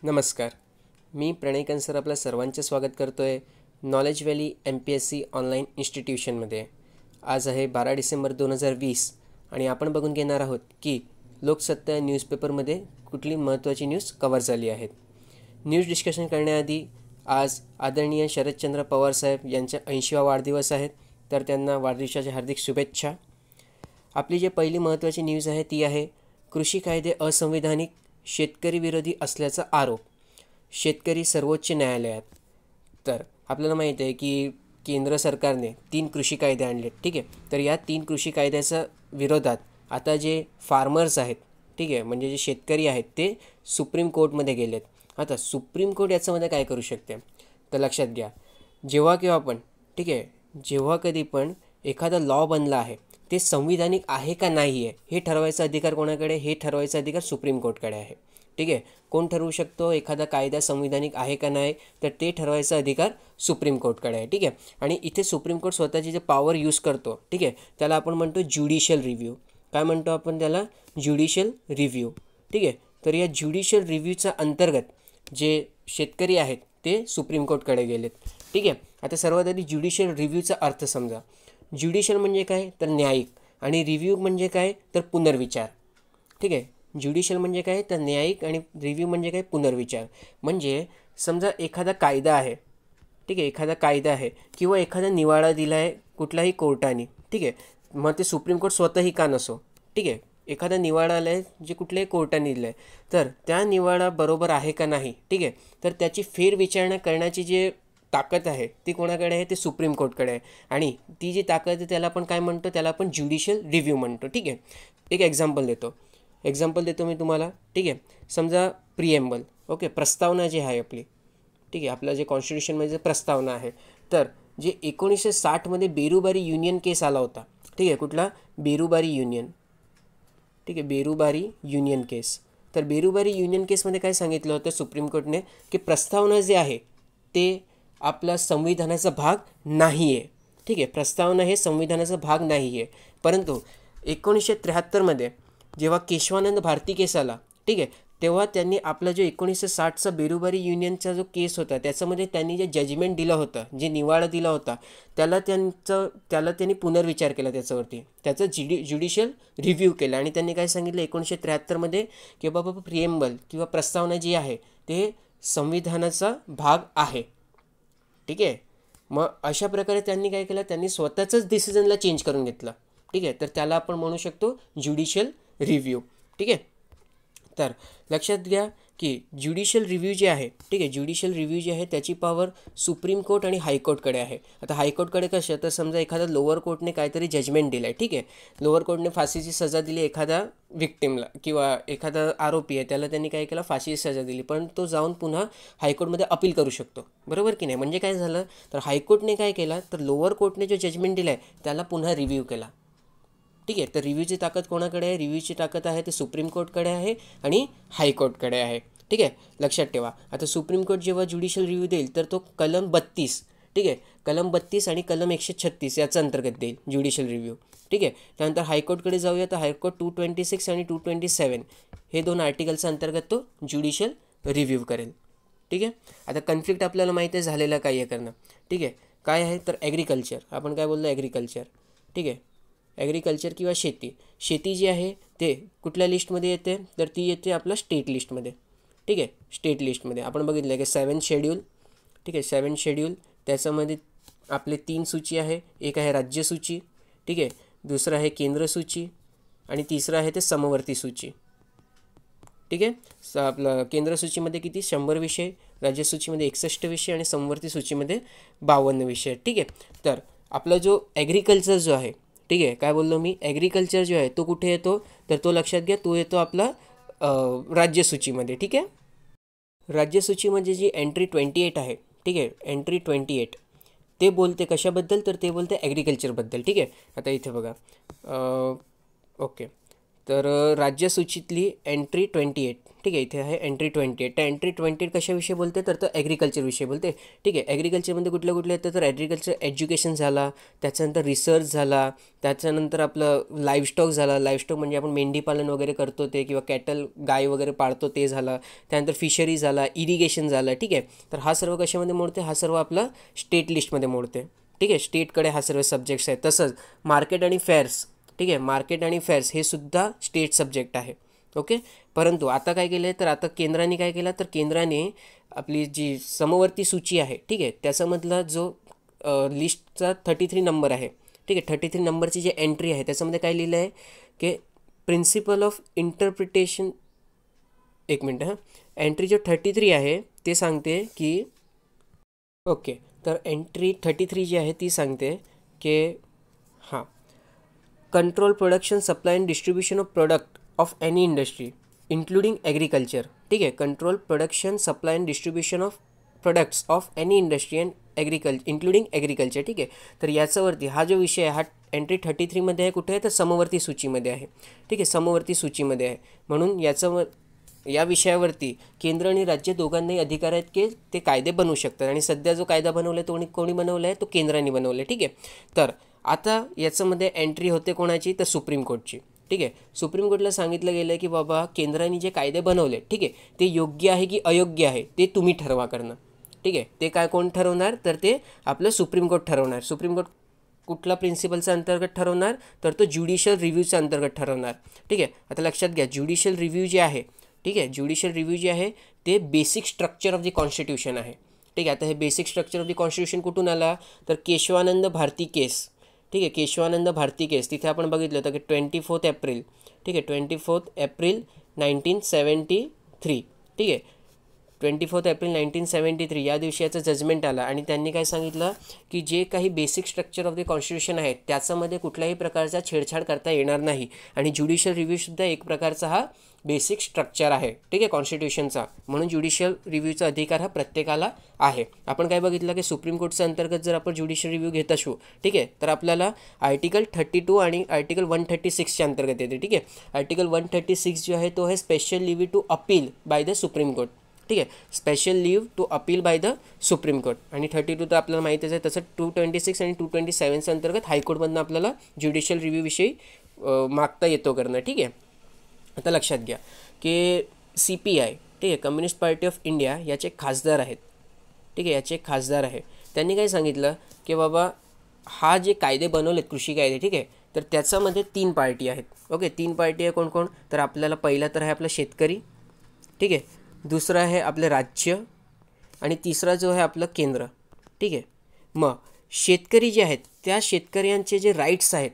नमस्कार. मी प्रणय कंसर आपल्या सर्वांचे स्वागत करतो आहे नॉलेज व्हॅली MPSC ऑनलाईन इन्स्टिट्यूशनमध्ये. आज आहे 12 डिसेंबर 2020 आणि आपण बघून घेणार आहोत की लोकसत्ता न्यूजपेपरमध्ये कुठली महत्त्वाची न्यूज कव्हर झाली आहेत. न्यूज डिस्कशन करण्याआधी आज आदरणीय शरदचंद्र पवार साहेब यांचा 80वा वाढदिवस आहे, तर त्यांना वाढदिवसाच्या हार्दिक शुभेच्छा. आपली जी पहिली महत्त्वाची न्यूज आहे ती आहे कृषी कायदे असंविधानिक, शेतकरी विरोधी असल्याचा आरोप, शेतकरी सर्वोच्च न्यायालयात. तर आपल्याला माहीत आहे की केंद्र सरकारने 3 कृषी कायदे आणले, ठीक आहे. तर या 3 कृषी कायद्याच्या विरोधात आता जे फार्मर्स आहेत, ठीक आहे, म्हणजे जे शेतकरी आहेत ते सुप्रीम कोर्टमध्ये गेलेत. आता सुप्रीम कोर्ट याच्यामध्ये काय करू शकते तर लक्षात घ्या, जेव्हा केव्हा पण, ठीक आहे, जेव्हा कधी पण एखादा लॉ बनला आहे ते संविधानिक आहे का नाही आहे हे ठरवायचा अधिकार कोणाकडे? हे ठरवायचा अधिकार सुप्रीम कोर्टकडे आहे, ठीक आहे. कोण ठरवू शकतो एखादा कायदा संविधानिक आहे का नाही? तर ते ठरवायचा अधिकार सुप्रीम कोर्टकडे आहे, ठीक आहे. आणि इथे सुप्रीम कोर्ट स्वतःची जे पॉवर यूज करतो, ठीक आहे, त्याला आपण म्हणतो ज्युडिशियल रिव्ह्यू. काय म्हणतो आपण त्याला? ज्युडिशियल रिव्ह्यू, ठीक आहे. तर या ज्युडिशियल रिव्ह्यूच्या अंतर्गत जे शेतकरी आहेत ते सुप्रीम कोर्टकडे गेलेत, ठीक आहे. आता सर्वात आधी ज्युडिशियल रिव्ह्यूचा अर्थ समजा. ज्युडिशियल म्हणजे काय? तर न्यायिक. आणि रिव्ह्यू म्हणजे काय? तर पुनर्विचार, ठीक आहे. ज्युडिशियल म्हणजे काय? तर न्यायिक. आणि रिव्ह्यू म्हणजे काय? पुनर्विचार. म्हणजे समजा एखादा कायदा आहे, ठीक आहे, एखादा कायदा आहे किंवा एखादा निवाडा दिला आहे कुठल्याही कोर्टाने, ठीक आहे, मग ते सुप्रीम कोर्ट स्वतःही का नसो, ठीक आहे. एखादा निवाडा आला आहे जे कुठल्याही कोर्टाने दिलं आहे, तर त्या निवाडा बरोबर आहे का नाही, ठीक आहे, तर त्याची फेरविचारणा करण्याची जी ताकद आहे ती कोणाकडे आहे? ते सुप्रीम कोर्टकडे आहे. आणि ती जी ताकद आहे त्याला आपण काय म्हणतो? त्याला आपण ज्युडिशियल रिव्ह्यू म्हणतो, ठीक आहे. एक एक्झाम्पल देतो मी तुम्हाला, ठीक आहे. समजा प्रिएम्बल, ओके, प्रस्तावना जी आहे आपली, ठीक आहे, आपलं जे कॉन्स्टिट्यूशनमध्ये जे प्रस्तावना आहे, तर जे 1960मध्ये बेरुबारी युनियन केस आला होता, ठीक आहे, कुठला? बेरुबारी युनियन, ठीक आहे, बेरुबारी युनियन केस. तर बेरुबारी युनियन केसमध्ये काय सांगितलं होतं सुप्रीम कोर्टने? की प्रस्तावना जे आहे ते आपला संविधानाचा भाग नाही आहे, ठीक आहे. प्रस्तावना हे संविधानाचा भाग नाही आहे. परंतु 1973मध्ये जेव्हा केशवानंद भारती केस आला, ठीक आहे, तेव्हा त्यांनी आपला जो 1960चा बेरुबारी युनियनचा जो केस होता त्याच्यामध्ये त्यांनी जे जजमेंट दिलं होतं, जे निवाडा दिला होता, त्याला त्यांनी पुनर्विचार केला, त्याच्यावरती त्याचं ज्युडिशियल रिव्ह्यू केला. आणि त्यांनी काय सांगितलं 1973मध्ये की बाबा प्रिएम्बल किंवा प्रस्तावना जी आहे ते संविधानाचा भाग आहे, ठीक आहे. मग अशा प्रकारे त्यांनी काय केलं? त्यांनी स्वतःच डिसिजनला चेंज करून घेतलं, ठीक आहे. तर त्याला आपण म्हणू शकतो ज्युडिशियल रिव्ह्यू, ठीक आहे. तर लक्षात घ्या की ज्युडिशियल रिव्ह्यू जे आहे, ठीक आहे, ज्युडिशियल रिव्ह्यू जे आहे त्याची पॉवर सुप्रीम कोर्ट आणि हायकोर्टकडे आहे. आता हायकोर्टकडे कसं? तर समजा एखादा लोअर कोर्टने काहीतरी जजमेंट दिलं आहे, ठीक आहे, लोअर कोर्टने फाशीची सजा दिली एखादा विक्टिमला किंवा एखादा आरोपी आहे त्याला त्यांनी काय केलं? फाशीची सजा दिली, पण तो जाऊन पुन्हा हायकोर्टमध्ये अपील करू शकतो, बरोबर की नाही? म्हणजे काय झालं? तर हायकोर्टने काय केलं? तर लोअर कोर्टने जो जजमेंट दिला आहे त्याला पुन्हा रिव्ह्यू केला, ठीक आहे. तर रिव्ह्यूची ताकद कोणाकडे आहे? रिव्ह्यूची ताकद आहे ते सुप्रीम कोर्टकडे आहे आणि हायकोर्टकडे आहे, ठीक आहे. लक्षात ठेवा. आता सुप्रीम कोर्ट जेव्हा ज्युडिशियल रिव्ह्यू देईल तर तो कलम 32, ठीक आहे, कलम 32 आणि कलम 136 याचा अंतर्गत देईल ज्युडिशियल रिव्ह्यू, ठीक आहे. त्यानंतर हायकोर्टकडे जाऊया तर हायकोर्ट 226 आणि 227 हे 2 आर्टिकलच्या अंतर्गत तो ज्युडिशियल रिव्ह्यू करेल, ठीक आहे. आता कन्फ्लिक्ट आपल्याला माहिती आहे झालेला काय आहे करणं, ठीक आहे. काय आहे? तर ॲग्रिकल्चर. आपण काय बोललो? ॲग्रिकल्चर, ठीक आहे. ॲग्रिकल्चर किंवा शेती जी आहे ते कुठल्या लिस्टमध्ये येते? तर ती येते आपल्या स्टेट लिस्टमध्ये, ठीक आहे. स्टेट लिस्टमध्ये आपण बघितलं की 7th शेड्यूल, ठीक आहे, 7th शेड्यूल त्याच्यामध्ये आपले 3 सूची आहे. एक आहे राज्य सूची, ठीक आहे, दुसरं आहे केंद्र सूची आणि तिसरं आहे ते समवर्ती सूची, ठीक आहे. आपलं केंद्र सूचीमध्ये किती? 100 विषय, राज्य सूचीमध्ये 61 विषय आणि समवर्ती सूचीमध्ये 52 विषय, ठीक आहे. तर आपला जो ॲग्रिकल्चर जो आहे, ठीक आहे, काय बोललो मी? ॲग्रिकल्चर जो आहे तो कुठे येतो? तर तो लक्षात घ्या, तो येतो आपला राज्यसूचीमध्ये, ठीक आहे. राज्यसूचीमध्ये जी एंट्री 28 आहे, ठीक आहे, एंट्री 28 ते बोलते कशाबद्दल? तर ते बोलते ॲग्रिकल्चरबद्दल, ठीक आहे. आता इथे बघा, ओके, तर राज्यसूचीतली एंट्री 28, ठीक आहे, इथे आहे एंट्री 28. तर एंट्री 28 कशाविषयी बोलते तर तो ॲग्रिकल्चरविषयी बोलते. ठीक आहे, ॲग्रिकल्चरमध्ये कुठलं कुठलं येतं तर ॲग्रिकल्चर एज्युकेशन झाला, त्याच्यानंतर रिसर्च झाला, त्याच्यानंतर आपलं लाईव्हस्टॉक झाला. लाईव्हस्टॉक म्हणजे आपण मेंढीपालन वगैरे करतो ते, किंवा कॅटल गाय वगैरे पाळतो ते झालं. त्यानंतर फिशरी झाला, इरिगेशन झालं. ठीक आहे, तर हा सर्व कशामध्ये मोडते, हा सर्व आपला स्टेट लिस्टमध्ये मोडते. ठीक आहे, स्टेटकडे हा सर्व सब्जेक्ट्स आहेत. तसंच मार्केट आणि फेअर्स, ठीक आहे, मार्केट आणि फेअर्स हे सुद्धा स्टेट सब्जेक्ट आहे. ओके, परंतु आता काय केलं आहे तर आता केंद्राने काय केलं तर केंद्राने आपली जी समवर्ती सूची आहे, ठीक आहे, त्याच्यामधला जो लिस्टचा 33 नंबर आहे, ठीक आहे, 33 नंबरची जी एंट्री आहे त्याच्यामध्ये काय लिहिलं आहे की प्रिन्सिपल ऑफ इंटरप्रिटेशन. एक मिनटं हां, एंट्री जो 33 आहे ते सांगते की ओके, तर एंट्री 33 जी आहे ती सांगते की हां, control production supply and distribution of product of any industry including agriculture. ठीक आहे, control production supply and distribution of products of any industry and including agriculture. ठीक आहे, तर याच्यावरती हा जो विषय आहे हा एंट्री 33मध्ये आहे. कुठे आहे तर समवर्ती सूचीमध्ये आहे. ठीक आहे, समवर्ती सूचीमध्ये आहे. म्हणून या विषयावरती केंद्र आणि राज्य दोघांनाही अधिकार आहेत की ते कायदे बनवू शकतात. आणि सध्या जो कायदा बनवला आहे तो कोणी बनवला आहे, तो केंद्राने बनवला आहे. ठीक आहे, तर आता याच्यामध्ये एंट्री होते कोणाची तर सुप्रीम कोर्टची. ठीक आहे, सुप्रीम कोर्टला सांगितलं गेलं आहे की बाबा केंद्राने जे कायदे बनवले, ठीक आहे, ते योग्य आहे की अयोग्य आहे ते तुम्ही ठरवा करणं. ठीक आहे, ते काय कोण ठरवणार तर ते आपलं सुप्रीम कोर्ट ठरवणार. सुप्रीम कोर्ट कुठला प्रिन्सिपलच्या अंतर्गत ठरवणार तर तो ज्युडिशियल रिव्ह्यूच्या अंतर्गत ठरवणार. ठीक आहे, आता लक्षात घ्या ज्युडिशियल रिव्ह्यू जे आहे, ठीक आहे, ज्युडिशियल रिव्ह्यू जे आहे ते basic structure of the constitution आहे. ठीक आहे, आता हे basic structure of the constitution कुठून आला तर केशवानंद भारती केस. ठीक आहे, केशवानंद भारती केस तिथे आपण बघितलं होतं की 24 एप्रिल. ठीक आहे, 24 एप्रिल 1973. ठीक आहे, 24 एप्रिल 1973 या दिवशी याचं जजमेंट आला आणि त्यांनी काय सांगितलं की जे काही basic structure of the constitution आहे त्याच्यामध्ये कुठल्याही प्रकारचा छेडछाड करता येणार नाही. आणि ज्युडिशियल रिव्ह्यूसुद्धा एक प्रकारचा हा बेसिक स्ट्रक्चर आहे. ठीक आहे, कॉन्स्टिट्यूशनचा. म्हणून ज्युडिशियल रिव्ह्यूचा अधिकार हा प्रत्येकाला आहे. आपण काय बघितलं की सुप्रीम कोर्टच्या अंतर्गत जर आपण ज्युडिशियल रिव्ह्यू घेत असू, ठीक आहे, तर आपल्याला आर्टिकल 32 आणि आर्टिकल 136च्या अंतर्गत येते. ठीक आहे, आर्टिकल 136 जो आहे तो आहे special leave to appeal by the Supreme Court. ठीक आहे, special leave to appeal by the Supreme Court. आणि 32 तर आपल्याला माहितीच आहे. तसं 226 आणि 227च्या अंतर्गत हायकोर्टमधनं आपल्याला ज्युडिशियल रिव्ह्यूविषयी मागता येतो करणं. ठीक आहे, आता लक्षात घ्या की CPI, ठीक आहे, कम्युनिस्ट पार्टी ऑफ इंडिया याचे खासदार आहेत. ठीक आहे, याचे खासदार आहे. त्यांनी काय सांगितलं की बाबा हा जे कायदे बनवलेत कृषी कायदे, ठीक आहे, तर त्याच्यामध्ये 3 पार्टी आहेत. ओके, 3 पार्टी आहे कोण कोण तर आपल्याला पहिला तर आहे आपला शेतकरी. ठीक आहे, दुसरं आहे आपलं राज्य आणि तिसरा जो आहे आपलं केंद्र. ठीक आहे, मग शेतकरी जे आहेत त्या शेतकऱ्यांचे जे राईट्स आहेत,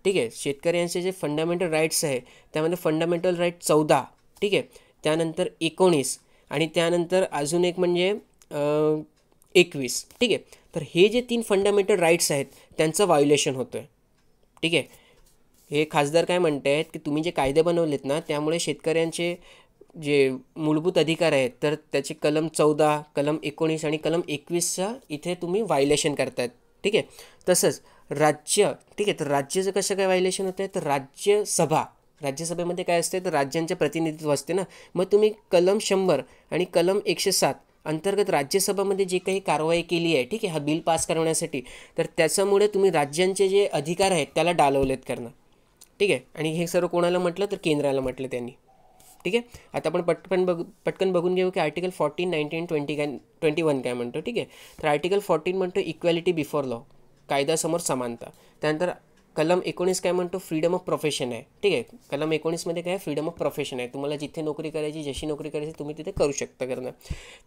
ठीक आहे, शेतकऱ्यांचे जे फंडामेंटल राईट्स आहे त्यामध्ये फंडामेंटल राईट 14, ठीक आहे, त्यानंतर 19 आणि त्यानंतर अजून एक म्हणजे 21. ठीक आहे, तर हे जे 3 फंडामेंटल राईट्स आहेत त्यांचं व्हायोलेशन होतं आहे. ठीक आहे, हे खासदार काय म्हणत आहेत की तुम्ही जे कायदे बनवलेत ना त्यामुळे शेतकऱ्यांचे जे मूलभूत अधिकार आहेत तर त्याचे कलम 14, कलम 19 आणि कलम 21चा इथे तुम्ही व्हायोलेशन करतायत. ठीक आहे, तसंच राज्य, ठीक आहे, तर राज्याचं कसं काय व्हायोलेशन होतं आहे तर राज्यसभेमध्ये काय असते तर राज्यांचे प्रतिनिधित्व असते ना. मग तुम्ही कलम 100 आणि कलम 107 अंतर्गत राज्यसभामध्ये जे काही कारवाई केली आहे, ठीक आहे, हा बिल पास करण्यासाठी, तर त्याच्यामुळे तुम्ही राज्यांचे जे अधिकार आहेत त्याला डालवलेत करणं. ठीक आहे, आणि हे सर्व कोणाला म्हटलं तर केंद्राला म्हटलं त्यांनी. ठीक आहे, आता आपण पटकन बघून घेऊ की आर्टिकल 14, 19, 21 काय म्हणतो. ठीक आहे, तर आर्टिकल 14 म्हणतो इक्वॅलिटी बिफोर लॉ, कायद्यासमोर समानता. त्यानंतर कलम 19 काय म्हणतो फ्रीडम ऑफ प्रोफेशन आहे. ठीक आहे, कलम 19मध्ये काय फ्रीडम ऑफ प्रोफेशन आहे, तुम्हाला जिथे नोकरी करायची जशी नोकरी करायची तुम्ही तिथे करू शकता करणं.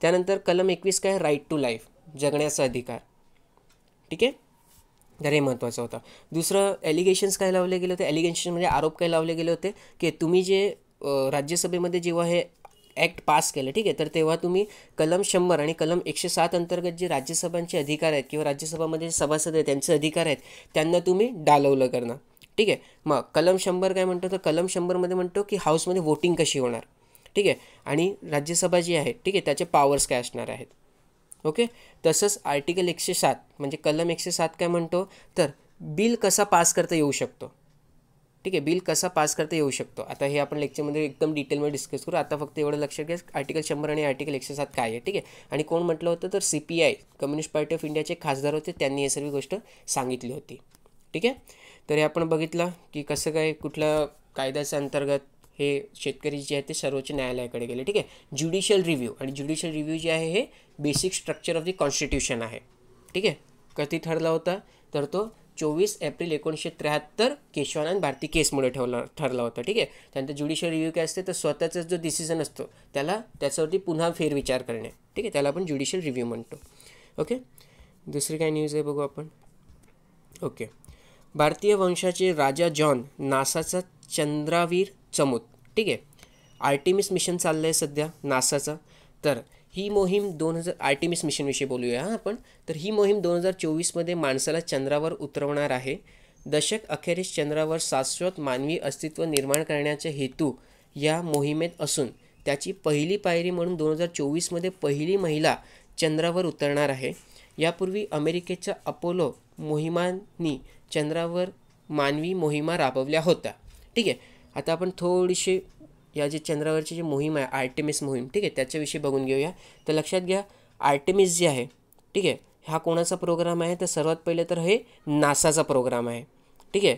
त्यानंतर कलम 21 काय राईट टू लाईफ, जगण्याचा अधिकार. ठीक आहे, तर हे महत्त्वाचं होतं. दुसरं ॲलिगेशन्स काय लावले गेले होते, ॲलिगेशन म्हणजे आरोप काय लावले गेले होते की तुम्ही जे राज्यसभेमध्ये जेव्हा हे ॲक्ट पास केलं, ठीक आहे, तर तेव्हा तुम्ही कलम 100 आणि कलम 107 अंतर्गत जे राज्यसभांचे अधिकार आहेत किंवा राज्यसभामध्ये जे सभासद आहेत त्यांचे अधिकार आहेत त्यांना तुम्ही डालवलं करणं. ठीक आहे, मग कलम 100 काय म्हणतो तर कलम 100मध्ये म्हणतो की हाऊसमध्ये वोटिंग कशी होणार. ठीक आहे, आणि राज्यसभा जी आहे, ठीक आहे, त्याचे पॉवर्स काय असणार आहेत. ओके, तसंच आर्टिकल 107 म्हणजे कलम 107 काय म्हणतो तर बिल कसा पास करता येऊ शकतो. ठीक आहे, बिल कसा पास करता येऊ शकतो. आता हे आपण लेक्चरमध्ये एकदम डिटेलमध्ये डिस्कस करू. आता फक्त एवढं लक्षात घ्या, आर्टिकल 100 आणि आर्टिकल 107 काय आहे. ठीक आहे, आणि कोण म्हटलं होतं तर CPI कम्युनिस्ट पार्टी ऑफ इंडियाचे खासदार होते, त्यांनी हे सर्व गोष्ट सांगितली होती. ठीक आहे, तर हे आपण बघितलं की कसं काय कुठल्या कायद्याच्या अंतर्गत हे शेतकरी जे आहे ते सर्वोच्च न्यायालयाकडे गेले. ठीक आहे, ज्युडिशियल रिव्ह्यू, आणि ज्युडिशियल रिव्ह्यू जे आहे हे basic structure of the constitution आहे. ठीक आहे, कधी ठरला होता तर तो 24 एप्रिल 1973 केशवानंद भारती केसमुळे ठरला होता. ठीक आहे, त्यानंतर ज्युडिशियल रिव्ह्यू काय असते तर स्वतःचा जो डिसिजन असतो त्याच्यावरती पुन्हा फेरविचार करणे. ठीक आहे, त्याला आपण ज्युडिशियल रिव्ह्यू म्हणतो. ओके, दुसरी काय न्यूज आहे बघू आपण. ओके, भारतीय वंशाचे राजा जॉन नासाचा चंद्रावीर चमूत. ठीक आहे, आर्टिमिस मिशन चाललं आहे सध्या नासाचा. तर ही मोहीम आर्टिमिस मिशनविषयी बोलूया आपण. तर ही मोहीम 2024 माणसाला चंद्रावर उतरवणार आहे. दशक अखेरीस चंद्रावर शाश्वत मानवी अस्तित्व निर्माण करण्याचा हेतू या मोहिमेत असून त्याची पहिली पायरी म्हणून 2024 पहिली महिला चंद्रावर उतरणार आहे. यापूर्वी अमेरिकेच्या अपोलो मोहिमांनी चंद्रावर मानवी मोहिमा राबवल्या होत्या. ठीक आहे, आता आपण थोडीशी या जे चंद्रावरची जी मोहीम आहे आर्टेमिस मोहीम, ठीक आहे, त्याच्याविषयी बघून घेऊया. तर लक्षात घ्या, आर्टेमिस जे आहे, ठीक आहे, हा कोणाचा प्रोग्राम आहे तर सर्वात पहिले तर हे नासाचा प्रोग्राम आहे. ठीक आहे,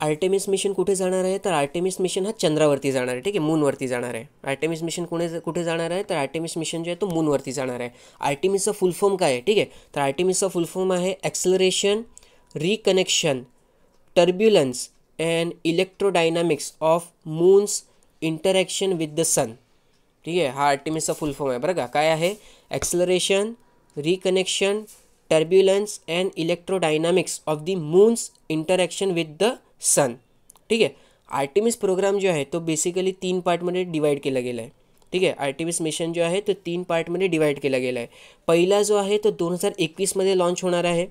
आर्टेमिस मिशन कुठे जाणार आहे तर आर्टेमिस मिशन हा चंद्रावरती जाणार आहे. ठीक आहे, मूनवरती जाणार आहे. आर्टेमिस मिशन कुठे जाणार आहे तर आर्टेमिस मिशन जे आहे तो मूनवरती जाणार आहे. आर्टेमिसचा फुल फॉर्म काय आहे. ठीक आहे, तर आर्टेमिसचा फुल फॉर्म आहे acceleration, reconnection, turbulence and electrodynamics of moons interaction with the sun. ठीक आहे, हा आर्टेमिसचा फुल फॉर्म आहे बरं का. काय आहे, acceleration, reconnection, turbulence and electrodynamics of the moons interaction with the sun. ठीक आहे, आर्टेमिस प्रोग्राम जो आहे तो बेसिकली 3 पार्टमध्ये डिवाईड केला गेला आहे. ठीक आहे, आर्टेमिस मिशन जो आहे तो 3 पार्टमध्ये डिवाईड केला गेला आहे. पहिला जो आहे तो 2021 लॉन्च होणार आहे.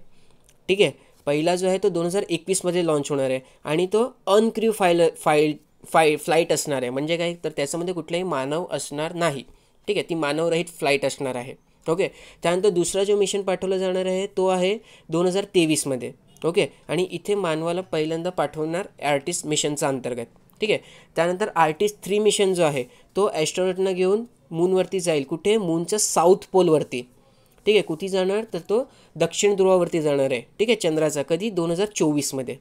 ठीक आहे, पहिला जो आहे तो 2021 लॉन्च होणार आहे आणि तो अनक्रू फ्लाईट असणार आहे. म्हणजे काय तर त्याच्यामध्ये कुठलाही मानव असणार नाही. ठीक आहे, ती मानवरहित फ्लाईट असणार आहे. ओके, त्यानंतर दुसरा जो मिशन पाठवला जाणार आहे तो आहे 2023. ओके, आणि इथे मानवाला पहिल्यांदा पाठवणार आर्टिस मिशनचा अंतर्गत. ठीक आहे, त्यानंतर आर्टिस 3 मिशन जो आहे तो ॲस्ट्रॉनॉटना घेऊन मूनवरती जाईल. कुठे, मूनच्या साऊथ पोलवरती. ठीक आहे, कुठे जाणार तर तो दक्षिण ध्रुवावरती जाणार आहे. ठीक आहे, चंद्राचा. कधी, 2024.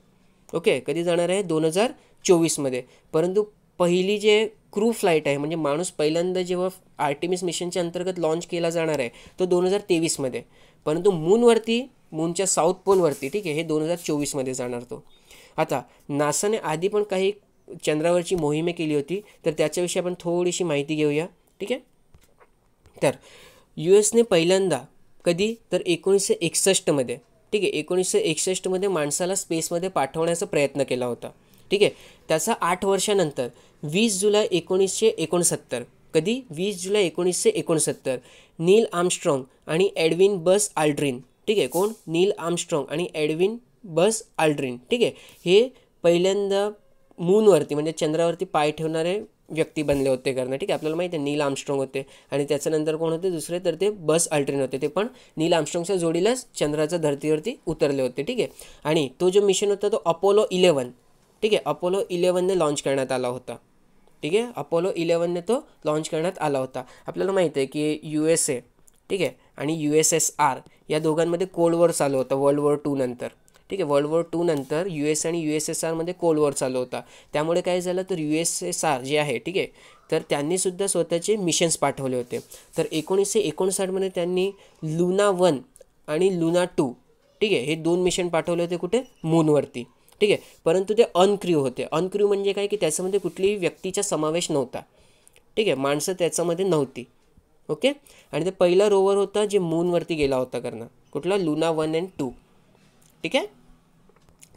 ओके, कधी जाणार आहे 2024. परंतु पहिली जे क्रू फ्लाईट आहे म्हणजे माणूस पहिल्यांदा जेव्हा आर्टेमिस मिशनच्या अंतर्गत लॉन्च केला जाणार आहे तो 2023. परंतु मूनच्या साऊथ पोलवरती, ठीक आहे, हे 2024 जाणार तो. आता नासाने आधी पण काही चंद्रावरची मोहिमे केली होती तर त्याच्याविषयी आपण थोडीशी माहिती घेऊया. ठीक आहे, तर US पहिल्यांदा कधी तर 1961. ठीक आहे, 1961 माणसाला स्पेसमध्ये पाठवण्याचा प्रयत्न केला होता. ठीक आहे, त्याचा 8 वर्षानंतर 20 जुलै 1969. कधी, 20 जुलै 1969 नील आर्मस्ट्रॉंग आणि एडविन बस आल्ड्रिन. ठीक आहे, कोण, नील आर्मस्ट्रॉंग आणि एडविन बस आल्ड्रिन. ठीक आहे, हे पहिल्यांदा मूनवरती म्हणजे चंद्रावरती पाय ठेवणारे व्यक्ती बनले होते करणं. ठीक आहे, आपल्याला माहिती आहे नील आर्मस्ट्रॉंग होते आणि त्याच्यानंतर कोण होते दुसरे तर ते बस आल्ड्रिन होते. ते पण नील आर्मस्ट्रॉंगच्या जोडीलाच चंद्राच्या धर्तीवरती उतरले होते. ठीक आहे, आणि तो जो मिशन होता तो अपोलो 11. ठीक आहे, अपोलो 11ने लॉन्च करण्यात आला होता. ठीक आहे, अपोलो 11ने तो लॉन्च करण्यात आला होता. आपल्याला माहिती आहे की USA, ठीक आहे, आणि USSR या दोघांमध्ये कोल्ड वॉर चालू होता वर्ल्ड वॉर 2 नंतर. ठीक आहे, वर्ल्ड वॉर 2 नंतर US आणि USSRमध्ये कोल्ड वॉर चालू होता. त्यामुळे काय झालं तर USSR जे आहे, ठीक आहे, तर त्यांनीसुद्धा स्वतःचे मिशन्स पाठवले होते. तर 1959 त्यांनी लुना 1 आणि लुना 2, ठीक आहे, हे 2 मिशन पाठवले होते. कुठे, मूनवरती. ठीक आहे, परंतु ते अनक्रू होते. अनक्रू म्हणजे काय की त्याच्यामध्ये कुठलीही व्यक्तीचा समावेश नव्हता. ठीक आहे, माणसं त्याच्यामध्ये नव्हती. ओके, आणि ते पहिला रोवर होता जे मूनवरती गेला होता करणं. कुठला, लुना 1 आणि 2. ठीक आहे,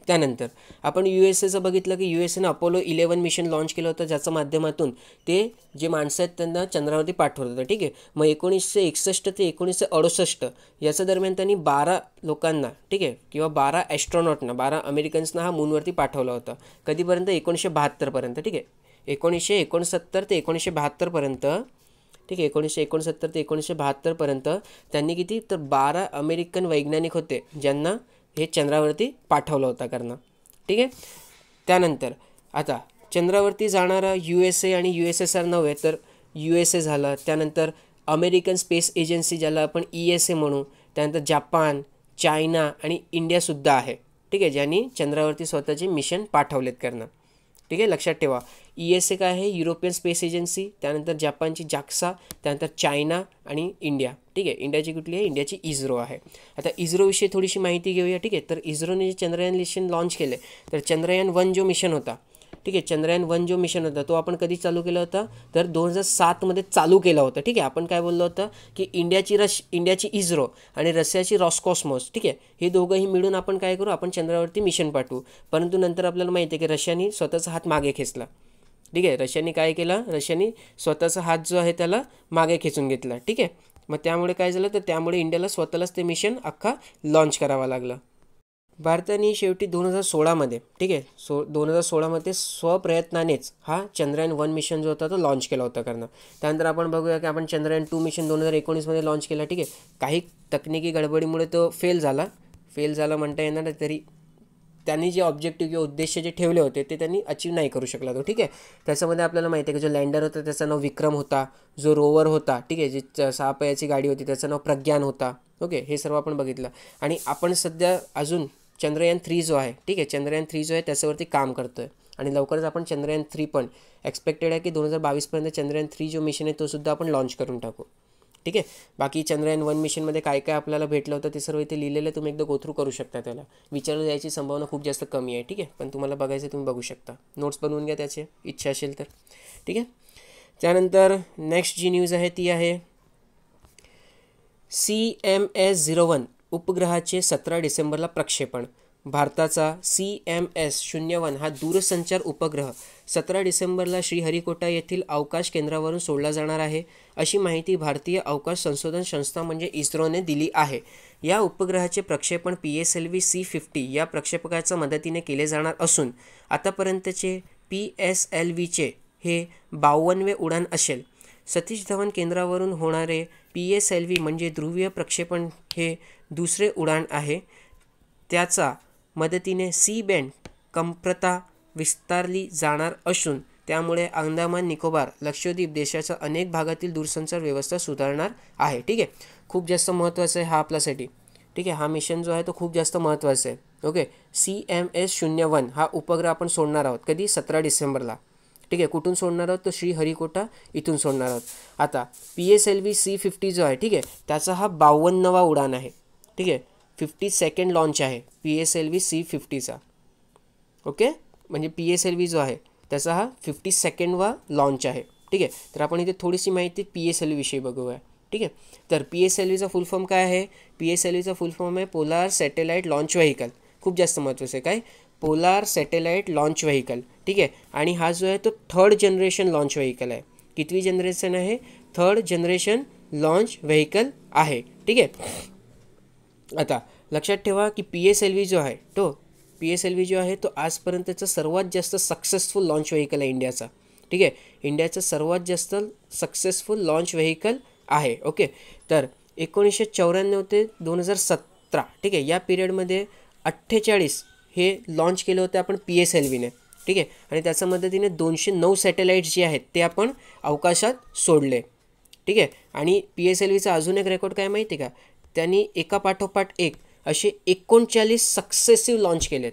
त्यानंतर आपण USAचं बघितलं की USAनं अपोलो 11 मिशन लॉन्च केलं होतं ज्याच्या माध्यमातून ते जे माणसं आहेत त्यांना चंद्रावरती पाठवलं होतं. ठीक आहे, मग 1961 ते 1968 याच्या दरम्यान त्यांनी 12 लोकांना, ठीक आहे, किंवा 12 ॲस्ट्रॉनॉटना, 12 अमेरिकन्सना हा मूनवरती पाठवला होता. कधीपर्यंत, 1972. ठीक आहे, 1969 ते 1972. ठीक आहे, 1969 ते 1972 त्यांनी किती तर 12 अमेरिकन वैज्ञानिक होते ज्यांना हे चंद्रावरती पाठवलं होतं करणं. ठीक आहे. त्यानंतर आता चंद्रावरती जाणारा USA आणि USSR नव्हे तर USA झालं. त्यानंतर अमेरिकन स्पेस एजन्सी ज्याला आपण ESA म्हणू. त्यानंतर जापान, चायना आणि इंडियासुद्धा आहे. ठीक आहे, ज्यांनी चंद्रावरती स्वतःचे मिशन पाठवलेत करणं. ठीक आहे, लक्षात ठेवा. ESA काय आहे, युरोपियन स्पेस एजन्सी. त्यानंतर जापानची जाक्सा. त्यानंतर चायना आणि इंडिया. ठीक आहे, इंडियाची कुठली आहे, इंडियाची इस्रो आहे. आता इस्रोविषयी थोडीशी माहिती घेऊया. ठीक आहे, तर इस्रोने जे चंद्रयान मिशन लॉन्च केले, तर चंद्रयान 1 जो मिशन होता, ठीक आहे, चंद्रयान 1 जो मिशन होता तो आपण कधी चालू केला होता, तर 2007मध्ये चालू केला होता. ठीक आहे, आपण काय बोललो होतं की इंडियाची इस्रो आणि रशियाची रॉसकॉस्मोस, ठीक आहे, हे दोघंही मिळून आपण काय करू, आपण चंद्रावरती मिशन पाठवू. परंतु नंतर आपल्याला माहिती आहे की रशियाने स्वतःचा हात मागे खेचला. ठीक आहे, रशियाने काय केलं, रशियाने स्वतःचा हात जो आहे त्याला मागे खेचून घेतला. ठीक आहे, मग त्यामुळे काय झालं, तर त्यामुळे इंडियाला स्वतःलाच ते मिशन अख्खा लॉन्च करावं लागलं. भारताने शेवटी 2016मध्ये, ठीक आहे, 2016मध्ये स्वप्रयत्नानेच हा चंद्रयान 1 मिशन जो होता तो लॉन्च केला होता करणं. त्यानंतर आपण बघूया की आपण चंद्रयान 2 मिशन 2019मध्ये लॉन्च केला. ठीक आहे, काही तकनिकी गडबडीमुळे तो फेल झाला म्हणता येणार नाही, तरी त्यांनी जे ऑब्जेक्टिव्ह किंवा उद्देश जे ठेवले होते ते त्यांनी अचीव नाही करू शकला तो. ठीक आहे, त्याच्यामध्ये आपल्याला माहिती आहे की जो लँडर होता त्याचं नाव विक्रम होता, जो रोवर होता, ठीक आहे, जी 6 पायाची गाडी होती त्याचं नाव प्रज्ञान होता. ओके, हे सर्व आपण बघितलं. आणि आपण सध्या अजून चंद्रयान 3 जो आहे, ठीक आहे, चंद्रयान 3 जो आहे त्याच्यावरती काम करतो आहे. आणि लवकरच आपण चंद्रयान 3 पण एक्सपेक्टेड आहे की 2022पर्यंत चंद्रयान 3 जो मिशन आहे तो सुद्धा आपण लॉन्च करून टाकू. ठीक आहे, बाकी चंद्रयान 1 मिशनमध्ये काय काय आपल्याला भेटलं होतं ते सर्व इथे लिहिलेलं, तुम्ही एकदा गोथ्रू करू शकता. त्याला विचारलं जायची संभावना खूप जास्त कमी आहे. ठीक आहे, पण तुम्हाला बघायचं तुम्ही बघू शकता, नोट्स बनवून घ्या त्याचे इच्छा असेल तर. ठीक आहे, त्यानंतर नेक्स्ट जी न्यूज आहे ती आहे CMS-01 उपग्रहाचे 17 डिसेंबरला प्रक्षेपण. भारताचा CMS-01 हा दूरसंचार उपग्रह 17 डिसेंबरला श्रीहरिकोटा येथील अवकाश केंद्रावरून सोडला जाणार आहे, अशी माहिती भारतीय अवकाश संशोधन संस्था म्हणजे इस्रोने दिली आहे. या उपग्रहाचे प्रक्षेपण PSLV C50 या प्रक्षेपकाच्या मदतीने केले जाणार असून आतापर्यंतचे PSLVचे हे 52वे उडान असेल. सतीश धवन केंद्रावरून होणारे PSLV म्हणजे ध्रुवीय प्रक्षेपण हे दुसरे उडान आहे. त्याचा मदतीने सी बँड कमतरता विस्तारली जाणार असून त्यामुळे अंदमान निकोबार लक्षद्वीप देशाच्या अनेक भागातील दूरसंचार व्यवस्था सुधारणार आहे. ठीक आहे, खूप जास्त महत्त्वाचं आहे हा आपल्यासाठी. ठीक आहे, हा मिशन जो आहे तो खूप जास्त महत्त्वाचा आहे. ओके, CMS-01 हा उपग्रह आपण सोडणार आहोत कधी, 17 डिसेंबरला. ठीक आहे, कुठून सोडणार आहोत, तो श्रीहरिकोटा इथून सोडणार आहोत. आता PSLV C50 जो आहे, ठीक आहे, त्याचा हा 52वा उडान आहे. ठीक आहे, 52nd लॉन्च आहे PSLV C50चा. ओके, म्हणजे PSLV जो आहे त्याचा हा 52वा लॉन्च आहे. ठीक आहे, तर आपण इथे थोडीशी माहिती PSLV विषयी बघूया. ठीक आहे, तर PSLVचा फुल फॉर्म काय आहे, PSLVचा फुल फॉर्म आहे पोलार सॅटेलाइट लॉन्च व्हेकल. खूप जास्त महत्त्वाचं आहे, काय, पोलार सॅटेलाइट लॉन्च व्हेकल. ठीक आहे, आणि हा जो आहे तो 3rd जनरेशन लॉन्च व्हेकल आहे. कितवी जनरेशन आहे, 3rd जनरेशन लॉन्च व्हेकल आहे. ठीक आहे, आता लक्षात ठेवा की PSLV जो आहे तो आजपर्यंतचा सर्वात जास्त सक्सेसफुल लॉन्च व्हेकल आहे इंडियाचा. ठीक आहे, इंडियाचं सर्वात जास्त सक्सेसफुल लॉन्च व्हेकल आहे. ओके, तर 1994 ते 2017, ठीक आहे, या पिरियडमध्ये 48 हे लॉन्च केले होते आपण PSLVने. ठीक आहे, आणि त्याच्या मदतीने 209 सॅटेलाइट्स जे आहेत ते आपण अवकाशात सोडले. ठीक आहे, आणि PSLVचा अजून एक रेकॉर्ड काय माहिती आहे का, त्यांनी एका पाठोपाठ एक असे 39 सक्सेसिव्ह लॉन्च केलेत.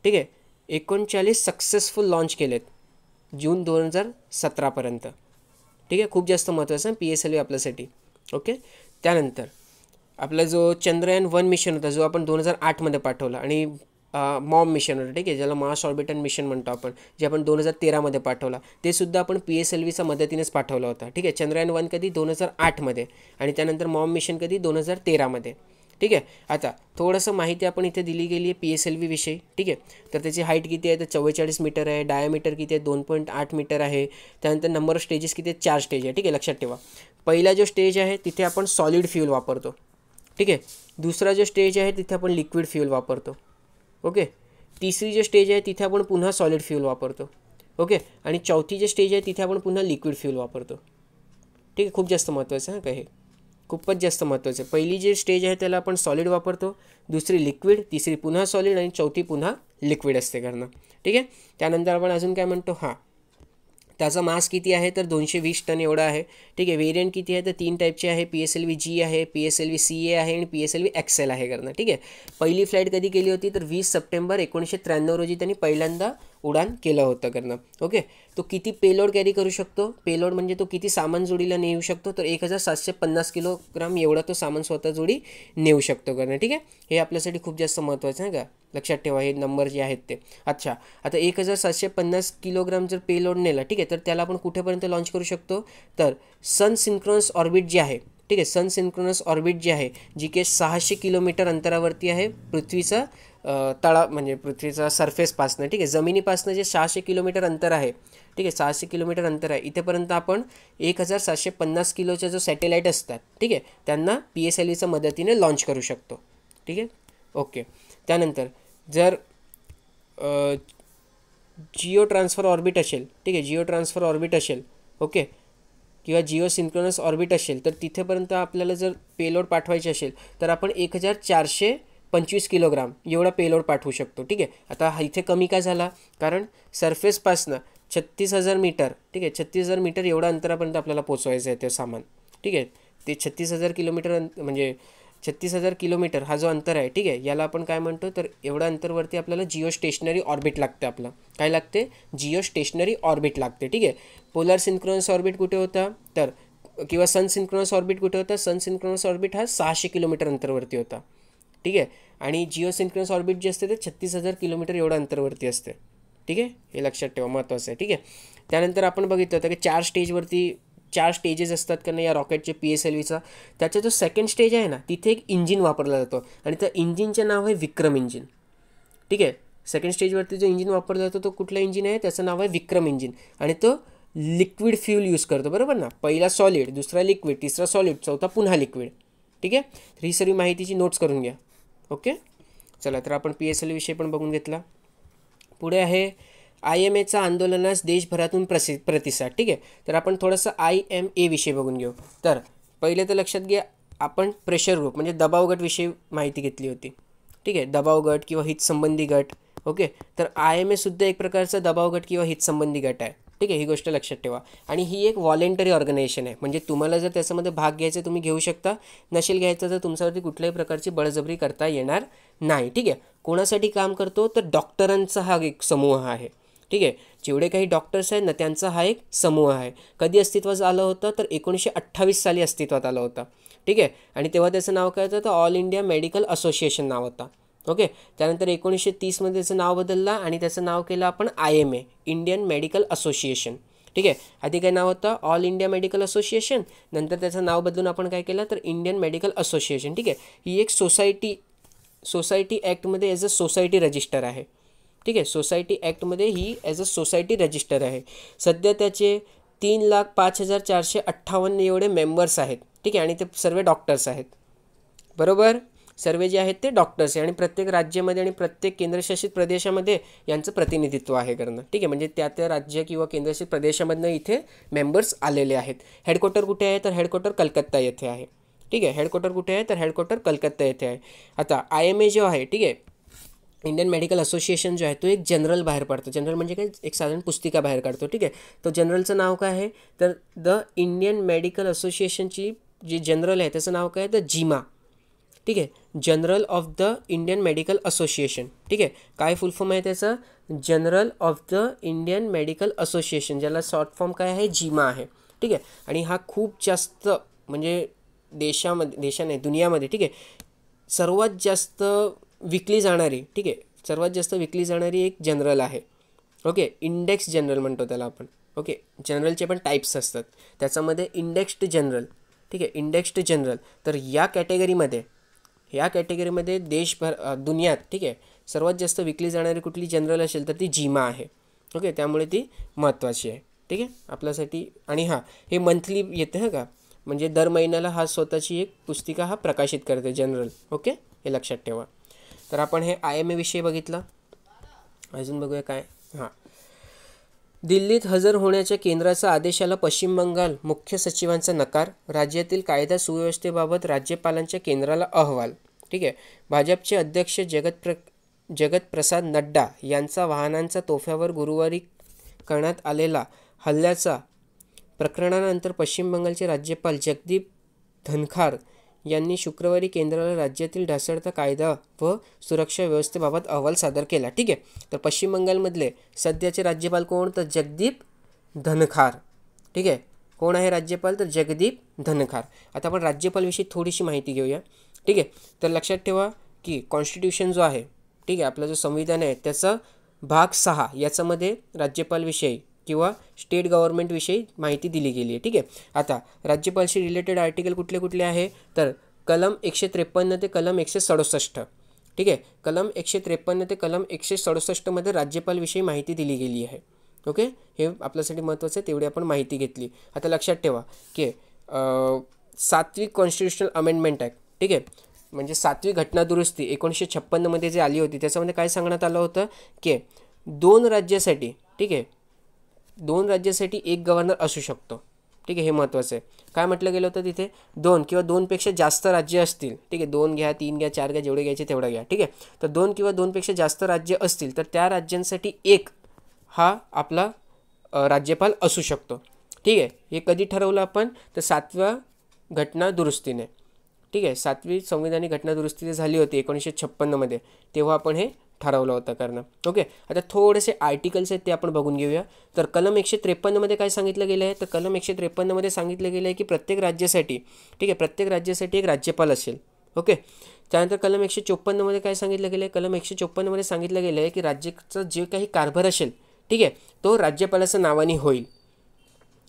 ठीक आहे, 39 सक्सेसफुल लॉन्च केलेत जून 2017पर्यंत. ठीक आहे, खूप जास्त महत्त्वाचं आहे PSLV आपल्यासाठी. ओके, त्यानंतर आपला जो चंद्रयान 1 मिशन होता जो आपण 2008मध्ये पाठवला, आणि मॉम मिशन होतं, ठीक आहे, ज्याला मार्स ऑर्बिटल मिशन म्हणतो आपण, जे आपण 2013मध्ये पाठवला, ते सुद्धा आपण PSLVच्या मदतीनेच पाठवलं होतं. ठीक आहे, चंद्रयान 1 कधी 2008मध्ये आणि त्यानंतर मॉम मिशन कधी 2013मध्ये. ठीक आहे, आता थोडंसं माहिती आपण इथे दिली गेली आहे PSLV विषयी. ठीक आहे, तर त्याची हाईट किती आहे, तर 44 मीटर आहे. डायामीटर किती आहे, 2.8 मीटर आहे. त्यानंतर नंबर ऑफ स्टेजेस किती आहेत, 4 स्टेज आहे. ठीक आहे, लक्षात ठेवा. पहिला जो स्टेज आहे तिथे आपण सॉलिड फ्यूल वापरतो. ठीक आहे, दुसरा जो स्टेज आहे तिथे आपण लिक्विड फ्यूल वापरतो. ओके, तिसरी जो स्टेज आहे तिथे आपण पुन्हा सॉलिड फ्यूल वापरतो. ओके, आणि चौथी जे स्टेज आहे तिथे आपण पुन्हा लिक्विड फ्यूल वापरतो. ठीक आहे, खूप जास्त महत्त्वाचं आहे का, हे खूपच जास्त महत्त्वाचं आहे. पहिली जी स्टेज आहे त्याला आपण सॉलिड वापरतो, दुसरी लिक्विड, तिसरी पुन्हा सॉलिड आणि चौथी पुन्हा लिक्विड असते करणं. ठीक आहे. त्यानंतर आपण अजून काय म्हणतो, हां, त्याचा मास किती आहे तर 220 टन एवढा आहे. ठीक आहे. व्हेरियंट किती आहे तर 3 टाईपचे आहे. PSLV G आहे, PSLV CA आहे आणि PSLV XL आहे करणं. ठीक आहे. पहिली फ्लाईट कधी केली होती तर 20 सप्टेंबर 1993 रोजी त्यांनी पहिल्यांदा उडान केलं होतं करणं. ओके. तो किती पेलोड कॅरी करू शकतो, पेलोड म्हणजे तो किती सामान जोडीला नेऊ शकतो तर 1750 किलोग्राम एवढा तो सामान स्वतः जोडी नेऊ शकतो करणं. ठीक आहे. हे आपल्यासाठी खूप जास्त महत्त्वाचं आहे का, लक्षात ठेवा हे नंबर जे आहेत ते. अच्छा, आता 1750 किलोग्राम जर पेलोड नेला, ठीक आहे, तर त्याला आपण कुठेपर्यंत लॉन्च करू शकतो तर सन सिंक्रोनस ऑर्बिट जे आहे, ठीक आहे, सन सिंक्रोनस ऑर्बिट जे आहे जी की 600 किलोमीटर अंतरावरती आहे पृथ्वीचा तळा म्हणजे पृथ्वीचा सरफेसपासनं. ठीक आहे. जमिनीपासनं जे 600 किलोमीटर अंतर आहे, ठीक आहे, 600 किलोमीटर अंतर आहे, इथेपर्यंत आपण 1750 किलोचा जो सॅटेलाईट असतात, ठीक आहे, त्यांना PSLVच्या मदतीने लॉन्च करू शकतो. ठीक आहे. ओके. त्यानंतर जर जिओ ट्रान्सफर ऑर्बिट असेल, ठीक आहे, जिओ ट्रान्सफर ऑर्बिट असेल, ओके, किंवा जिओ सिंक्रोनस ऑर्बिट असेल तर तिथेपर्यंत आपल्याला जर पेलोड पाठवायचे असेल तर आपण 1425 किलोग्राम एवढा पेलोड पाठवू शकतो. ठीक आहे. आता इथे कमी का झाला कारण सरफेसपासनं 36,000 मीटर, ठीक आहे, 36,000 मीटर एवढा अंतरापर्यंत आपल्याला पोचवायचं आहे ते सामान. ठीक आहे. ते 36,000 किलोमीटर म्हणजे 36,000 किलोमीटर हा जो अंतर आहे, ठीक आहे, याला आपण काय म्हणतो तर एवढ्या अंतरवरती आपल्याला जिओ स्टेशनरी ऑर्बिट लागते. आपलं काय लागते, जिओ स्टेशनरी ऑर्बिट लागते. ठीक आहे. पोलर सिंक्रोनस ऑर्बिट कुठे होता तर किंवा सन सिंक्रोनस ऑर्बिट कुठे होता, सन सिंक्रोनस ऑर्बिट हा 600 किलोमीटर अंतरवरती होता. ठीक आहे. आणि जिओ सिंक्रोनस ऑर्बिट जे असते ते 36,000 किलोमीटर एवढं अंतरवरती असते. ठीक आहे. हे लक्षात ठेवा, महत्त्वाचं आहे. ठीक आहे. त्यानंतर आपण बघितलं होतं की 4 स्टेजेस असतात का नाही या रॉकेटचे PSLVचा. त्याचा जो सेकंड स्टेज आहे ना तिथे एक इंजिन वापरला जातो आणि त्या इंजिनचं नाव आहे विक्रम इंजिन. ठीक आहे. सेकंड स्टेजवरती जो इंजिन वापरला जातो तो कुठला इंजिन आहे, त्याचं नाव आहे विक्रम इंजिन आणि तो लिक्विड फ्यूल यूज करतो, बरोबर ना. पहिला सॉलिड, दुसरा लिक्विड, तिसरा सॉलिड, चौथा पुन्हा लिक्विड. ठीक आहे. तर ही सर्व माहितीची नोट्स करून घ्या. ओके. चला, तर आपण PSLV विषयी पण बघून घेतला. पुढे आहे IMAचा आंदोलनास देशभरातून प्रतिसाद. ठीक आहे. तर आपण थोडंसं IMA विषयी बघून घेऊ. तर पहिले तर लक्षात घ्या, आपण प्रेशर ग्रुप म्हणजे दबाव गट विषयी माहिती घेतली होती. ठीक आहे. दबाव गट किंवा हितसंबंधी गट. ओके. तर IMA सुद्धा एक प्रकारचा दबाव गट किंवा हितसंबंधी गट आहे. ठीक आहे. ही गोष्ट लक्षात ठेवा. आणि ही एक व्हॉलेंटरी ऑर्गनायझेशन आहे, म्हणजे तुम्हाला जर त्याच्यामध्ये भाग घ्यायचा तुम्ही घेऊ शकता, नसेल घ्यायचं तर तुमच्यावरती कुठल्याही प्रकारची बळजबरी करता येणार नाही. ठीक आहे. कोणासाठी काम करतो तर डॉक्टरांचा हा एक समूह आहे. ठीक आहे. जेवढे काही डॉक्टर्स आहेत ना त्यांचा हा एक समूह आहे. कधी अस्तित्वात आलं होतं तर 1928 साली अस्तित्वात आलं होतं. ठीक आहे. आणि तेव्हा त्याचं नाव काय होतं तर ऑल इंडिया मेडिकल असोसिएशन नाव होता. ओके. त्यानंतर 1930मध्ये त्याचं नाव बदललं आणि त्याचं नाव केलं आपण IMA, इंडियन मेडिकल असोसिएशन. ठीक आहे. आधी काय नाव होतं ऑल इंडिया मेडिकल असोसिएशन, नंतर त्याचं नाव बदलून आपण काय केलं तर इंडियन मेडिकल असोसिएशन. ठीक आहे. ही एक सोसायटी ॲक्टमध्ये ॲज अ सोसायटी रजिस्टर आहे. ठीक आहे. सोसायटी ॲक्टमध्ये ही ॲज अ सोसायटी रजिस्टर आहे. सध्या त्याचे 3,05,458 एवढे मेंबर्स आहेत. ठीक आहे. आणि ते सर्व डॉक्टर्स आहेत, बरोबर. सर्व जे आहेत ते डॉक्टर्स आहे आणि प्रत्येक राज्यामध्ये आणि प्रत्येक केंद्रशासित प्रदेशामध्ये यांचं प्रतिनिधित्व आहे करणं. ठीक आहे. म्हणजे त्या राज्य किंवा केंद्रशासित प्रदेशामधनं इथे मेंबर्स आलेले आहेत. हेडक्वार्टर कुठे आहे तर हेडक्वार्टर कलकत्ता येथे आहे. ठीक आहे. हेडक्वार्टर कुठे आहे तर हेडक्वार्टर कलकत्ता येथे आहे. आता IMA जो आहे, ठीक आहे, इंडियन मेडिकल असोसिएशन जो आहे तो एक जनरल बाहेर पाडतो. जनरल म्हणजे काय, एक साधारण पुस्तिका बाहेर काढतो. ठीक आहे. तो जनरलचं नाव काय आहे तर द इंडियन मेडिकल असोसिएशनची जी जनरल आहे त्याचं नाव काय आहे तर जिमा. ठीक आहे. General of the Indian medical association. ठीक आहे. काय फुल फॉर्म आहे त्याचा, general of the Indian medical association, ज्याला शॉर्ट फॉर्म काय आहे जिमा आहे. ठीक आहे. आणि हा खूप जास्त म्हणजे दुनियामध्ये, ठीक आहे, सर्वात जास्त विकली जाणारी, ठीक आहे, सर्वात जास्त विकली जाणारी एक जनरल आहे. ओके. इंडेक्स जनरल म्हणतो त्याला आपण. ओके. जनरलचे पण टाईप्स असतात, त्याच्यामध्ये इंडेक्स्ड जनरल. ठीक आहे. Indexed general. तर या कॅटेगरीमध्ये दुनियात, ठीक आहे, सर्वात जास्त विकली जाणारी कुठली जनरल असेल तर ती जिमा आहे. ओके. त्यामुळे ती महत्त्वाची आहे. ठीक आहे आपल्यासाठी. आणि हां, हे मंथली येते हां का, म्हणजे दर महिन्याला हा स्वतःची एक पुस्तिका हा प्रकाशित करते जनरल. ओके. हे लक्षात ठेवा. तर आपण हे IMA विषयी बघितलं. अजून बघूया काय. हां, दिल्लीत हजर होण्याच्या केंद्राचा आदेशाला पश्चिम बंगाल मुख्य सचिवांचा नकार. राज्यातील कायदा सुव्यवस्थेबाबत राज्यपालांच्या केंद्राला अहवाल. ठीक आहे. भाजपचे अध्यक्ष जगतप्रसाद नड्डा यांचा वाहनांच्या तोफ्यावर गुरुवारी करण्यात आलेला हल्ल्याचा प्रकरणानंतर पश्चिम बंगालचे राज्यपाल जगदीप धनखार यांनी शुक्रवारी केंद्राला राज्यातील ढासळता कायदा व सुरक्षा व्यवस्थेबाबत अहवाल सादर केला. ठीक आहे, तर पश्चिम बंगालमधले सध्याचे राज्यपाल कोण? तर जगदीप धनखार. ठीक आहे, कोण आहे राज्यपाल? तर जगदीप धनखार. आता आपण राज्यपालविषयी थोडीशी माहिती घेऊया. ठीक आहे, तर लक्षात ठेवा की कॉन्स्टिट्यूशन जो आहे, ठीक आहे, आपलं जो संविधान आहे त्याचा भाग 6 याच्यामध्ये राज्यपालविषयी किंवा स्टेट गव्हर्नमेंटविषयी माहिती दिली गेली आहे. ठीक आहे, आता राज्यपालशी रिलेटेड आर्टिकल कुठले कुठले आहे? तर कलम 153 ते कलम 167. ठीक आहे, कलम 153 ते कलम 167 मध्ये राज्यपालविषयी माहिती दिली गेली आहे. ओके, हे आपल्यासाठी महत्त्वाचं आहे, तेवढी आपण माहिती घेतली. आता लक्षात ठेवा की 7वी कॉन्स्टिट्युशनल अमेंडमेंट ॲक्ट, ठीक आहे, म्हणजे 7वी घटना दुरुस्ती 1956 मध्ये जे आली होती त्याच्यामध्ये काय सांगण्यात आलं होतं की 2 राज्यासाठी, ठीक आहे, 2 राज्यासाठी एक गव्हर्नर असू शकतो. ठीक आहे, हे महत्त्वाचं आहे. काय म्हटलं गेलं होतं तिथे? 2 किंवा 2पेक्षा जास्त राज्य असतील, ठीक आहे, 2 घ्या, 3 घ्या, 4 घ्या, जेवढे घ्यायचे तेवढं घ्या. ठीक आहे, तर 2 किंवा 2पेक्षा जास्त राज्य असतील तर त्या राज्यांसाठी एक हा आपला राज्यपाल असू शकतो. ठीक आहे, हे कधी ठरवलं आपण? तर 7व्या घटना दुरुस्तीने. ठीक आहे, 7वी संविधानिक घटना दुरुस्ती झाली होती 1956 मध्ये, तेव्हा आपण हे ठरवलं होतं करणं. ओके, आता थोडेसे आर्टिकल्स आहेत ते आपण बघून घेऊया. तर कलम 153 मध्ये काय सांगितलं गेलं आहे? तर कलम 153 मध्ये सांगितलं गेलं आहे की प्रत्येक राज्यासाठी, ठीक आहे, प्रत्येक राज्यासाठी एक राज्यपाल असेल. ओके, त्यानंतर कलम 154 मध्ये काय सांगितलं गेलं आहे? कलम 154 मध्ये सांगितलं गेलं आहे की राज्याचा जे काही कारभार असेल, ठीक आहे, तो राज्यपालाच्या नावाने होईल.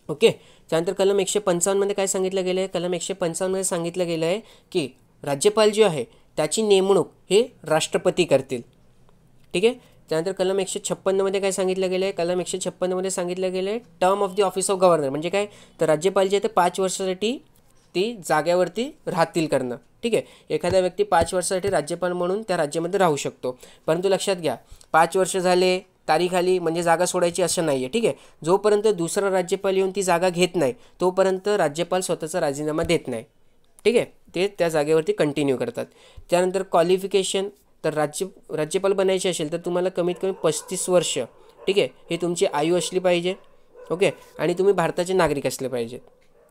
ओके, त्यानंतर कलम 155 मध्ये काय सांगितलं गेलं आहे? कलम 155 मध्ये सांगितलं गेलं आहे की राज्यपाल जो आहे त्याची नेमणूक हे राष्ट्रपती करतील. ठीक आहे, त्यानंतर कलम 156 मध्ये काय सांगितलं गेलं आहे? कलम 156 मध्ये सांगितलं गेलं आहे term of the office of governor, म्हणजे काय? तर राज्यपाल जे आहे ते 5 वर्षासाठी ती जाग्यावरती राहतील करणं. ठीक आहे, एखादा व्यक्ती 5 वर्षासाठी राज्यपाल म्हणून त्या राज्यामध्ये राहू शकतो. परंतु लक्षात घ्या, 5 वर्ष झाले, तारीख आली म्हणजे जागा सोडायची असं नाही आहे. ठीक आहे, जोपर्यंत दुसरा राज्यपाल येऊन ती जागा घेत नाही तोपर्यंत राज्यपाल स्वतःचा राजीनामा देत नाही. ठीक आहे, ते त्या जागेवरती कंटिन्यू करतात. त्यानंतर क्वालिफिकेशन, तर राज्यपाल बनायचे असेल तर तुम्हाला कमीत कमी 35 वर्ष, ठीक आहे, ही तुमची आयु असली पाहिजे. ओके, आणि तुम्ही भारताचे नागरिक असले पाहिजेत.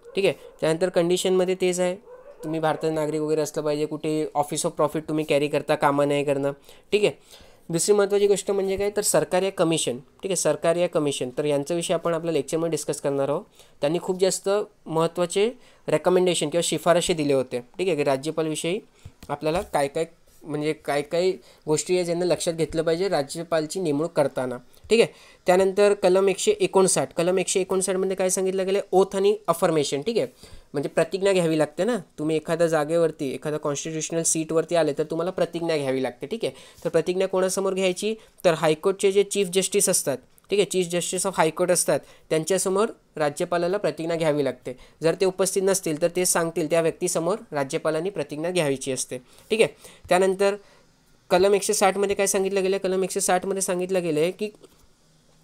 ठीक आहे, त्यानंतर कंडिशनमध्ये तेच आहे, तुम्ही भारताचे नागरिक वगैरे असलं पाहिजे, कुठे ऑफिस ऑफ प्रॉफिट तुम्ही कॅरी करता कामा नाही करणं. ठीक आहे, दुसरी महत्त्वाची गोष्ट म्हणजे काय? तर सरकार या कमिशन, ठीक आहे, सरकार या कमिशन, तर यांच्याविषयी आपण आपल्या लेक्चरमध्ये डिस्कस करणार आहोत. त्यांनी खूप जास्त महत्त्वाचे रेकमेंडेशन किंवा शिफारशी दिले होते. ठीक आहे, की राज्यपालविषयी आपल्याला काय काय म्हणजे काय काय गोष्टी आहे ज्यांना लक्षात घेतलं पाहिजे राज्यपालची नेमणूक करताना. ठीक आहे, त्यानंतर कलम 159, कलम 159 मध्ये काय सांगितलं गेलं? ओथ आणि अफर्मेशन. ठीक आहे, म्हणजे प्रतिज्ञा घ्यावी लागते ना. तुम्ही एखाद्या जागेवरती, एखाद्या कॉन्स्टिट्युशनल सीटवरती आले तर तुम्हाला प्रतिज्ञा घ्यावी लागते. ठीक आहे, तर प्रतिज्ञा कोणासमोर घ्यायची? तर हायकोर्टचे जे चीफ जस्टिस असतात, ठीक आहे, चीफ जस्टिस ऑफ हायकोर्ट असतात, त्यांच्यासमोर राज्यपालाला प्रतिज्ञा घ्यावी लागते. जर ते उपस्थित नसतील तर ते सांगतील त्या व्यक्तीसमोर राज्यपालांनी प्रतिज्ञा घ्यायची असते. ठीक आहे, त्यानंतर कलम 160 मध्ये काय सांगितलं गेलं? कलम 160 मध्ये सांगितलं गेलं आहे की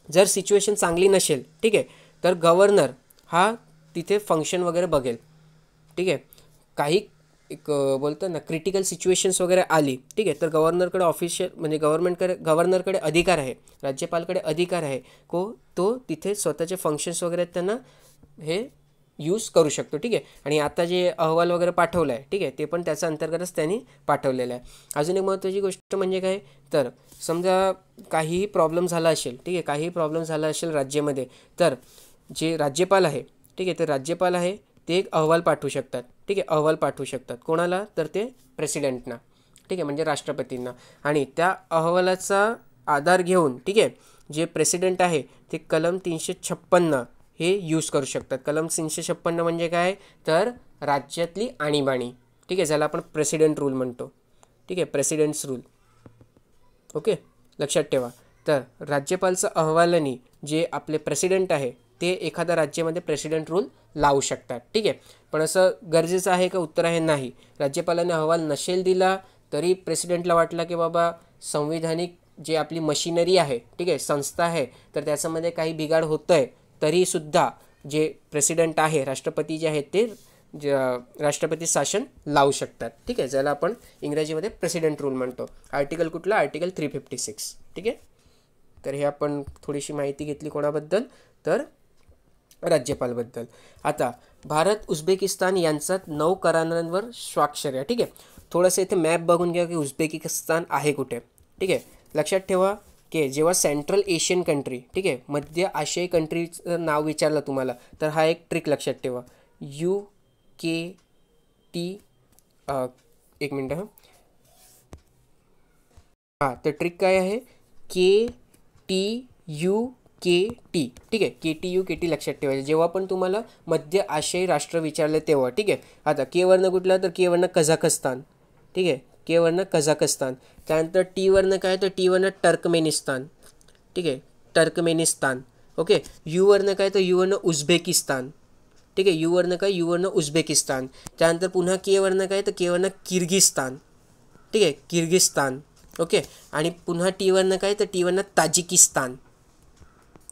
जर सिच्युएशन चांगली नसेल, ठीक आहे, तर गव्हर्नर हा तिथे फंक्शन वगैरे बघेल. ठीक आहे, काही एक बोलतो ना क्रिटिकल सिच्युएशन्स वगैरे आली, ठीक आहे, तर गव्हर्नरकडे ऑफिशियल म्हणजे गव्हर्नरकडे अधिकार आहे, राज्यपालकडे अधिकार आहे तो तिथे स्वतःचे फंक्शन्स वगैरे त्यांना हे यूज करू शकतो. ठीक आहे, आणि आता जे अहवाल वगैरे पाठवला आहे, ठीक आहे, ते पण त्याच्या अंतर्गतच त्यांनी पाठवलेलं आहे. अजून एक महत्त्वाची गोष्ट म्हणजे काय? तर समजा काहीही प्रॉब्लेम झाला असेल, ठीक आहे, काहीही प्रॉब्लेम झाला असेल राज्यामध्ये, तर जे राज्यपाल आहे, ठीक आहे, तर राज्यपाल आहे ते एक अहवाल पाठवू शकतात. ठीक आहे, अहवाल पाठवू शकतात. कोणाला? तर ते प्रेसिडेंटना, ठीक आहे, म्हणजे राष्ट्रपतींना. आणि त्या अहवालाचा आधार घेऊन, ठीक आहे, जे प्रेसिडेंट आहे ते कलम 356 हे यूज करू शकतात. कलम 356 म्हणजे काय? तर राज्यातली आणीबाणी. ठीक आहे, ज्याला आपण प्रेसिडेंट रूल म्हणतो. ठीक आहे, प्रेसिडेंट्स रूल. ओके, लक्षात ठेवा. तर राज्यपालचा अहवालाने जे आपले प्रेसिडेंट आहे ते एखाद्या राज्यामध्ये प्रेसिडेंट रूल लावू शकतात. ठीक आहे, पण असं गरजेचं आहे का? उत्तर आहे नाही. राज्यपालाने अहवाल नसेल दिला तरी प्रेसिडेंटला वाटला की बाबा संविधानिक जे आपली मशिनरी आहे, ठीक आहे, संस्था आहे, तर त्याच्यामध्ये काही बिघाड होतं आहे, तरीसुद्धा जे प्रेसिडेंट आहे, राष्ट्रपती जे आहेत ते राष्ट्रपती शासन लावू शकतात. ठीक आहे, ज्याला आपण इंग्रजीमध्ये प्रेसिडेंट रूल म्हणतो. आर्टिकल कुठला? आर्टिकल 356. ठीक आहे, तर हे आपण थोडीशी माहिती घेतली कोणाबद्दल? तर राज्यपालबद्दल. आता भारत उझबेकिस्तान यांच्यात 9 करारांवर स्वाक्षऱ्या. ठीक आहे, थोडंसं इथे मॅप बघून घ्या की उझबेकिस्तान आहे कुठे. ठीक आहे, लक्षात ठेवा की जेव्हा सेंट्रल एशियन कंट्री, ठीक आहे, मध्य आशियाई कंट्रीचं नाव विचारलं तुम्हाला तर हा एक ट्रिक लक्षात ठेवा. UKT, एक मिनटं हां, तर ट्रिक काय आहे? KTUKT. ठीक आहे, KTUKT लक्षात ठेवायचं जेव्हा पण तुम्हाला मध्य आशियाई राष्ट्र विचारले तेव्हा. ठीक आहे, आता के वरनं कुठला? तर के वरनं कझाकस्तान. ठीक आहे, के वरनं कझाकस्तान. त्यानंतर टी वरनं काय? तर टी वरनं टर्कमेनिस्तान. ठीक आहे, टर्कमेनिस्तान. ओके, यू वरनं काय? तर यू वरनं उझबेकिस्तान. ठीक आहे, यू वरनं काय? यू वरनं उझबेकिस्तान. त्यानंतर पुन्हा के वरनं काय? तर के वरनं किर्गिस्तान. ठीक आहे, किर्गिस्तान. ओके, आणि पुन्हा टी वरनं काय? तर टी वरनं ताजिकिस्तान.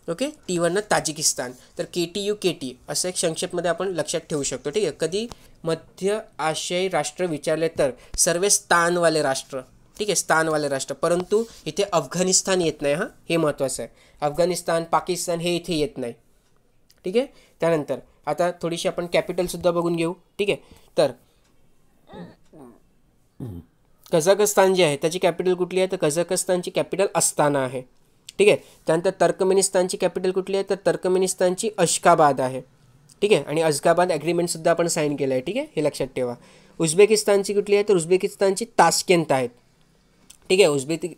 ओके, टी वरनं ताजिकिस्तान. तर KTUKT असं एक संक्षेपमध्ये आपण लक्षात ठेवू शकतो. ठीक आहे, कधी मध्य आशियाई राष्ट्र विचारले तर सर्व स्थानवाले राष्ट्र. ठीक आहे, स्थानवाले राष्ट्र. परंतु इथे अफगाणिस्तान येत नाही. हां, हे महत्त्वाचं आहे. अफगाणिस्तान, पाकिस्तान हे इथे येत नाही. ठीक आहे, त्यानंतर आता थोडीशी आपण कॅपिटलसुद्धा बघून घेऊ. ठीक आहे, तर कझाकस्तान जे आहे त्याची कॅपिटल कुठली आहे? तर कझाकस्तानची कॅपिटल अस्ताना आहे. ठीक आहे, त्यानंतर तर्कमेनिस्तानची कॅपिटल कुठली आहे? तर तर्कमेनिस्तानची अश्काबाद आहे. ठीक आहे, आणि अश्गाबाद ॲग्रीमेंटसुद्धा आपण साईन केलं आहे. ठीक आहे, हे लक्षात ठेवा. उझबेकिस्तानची कुठली आहे? तर उझबेकिस्तानची ताशकेंत आहेत. ठीक आहे,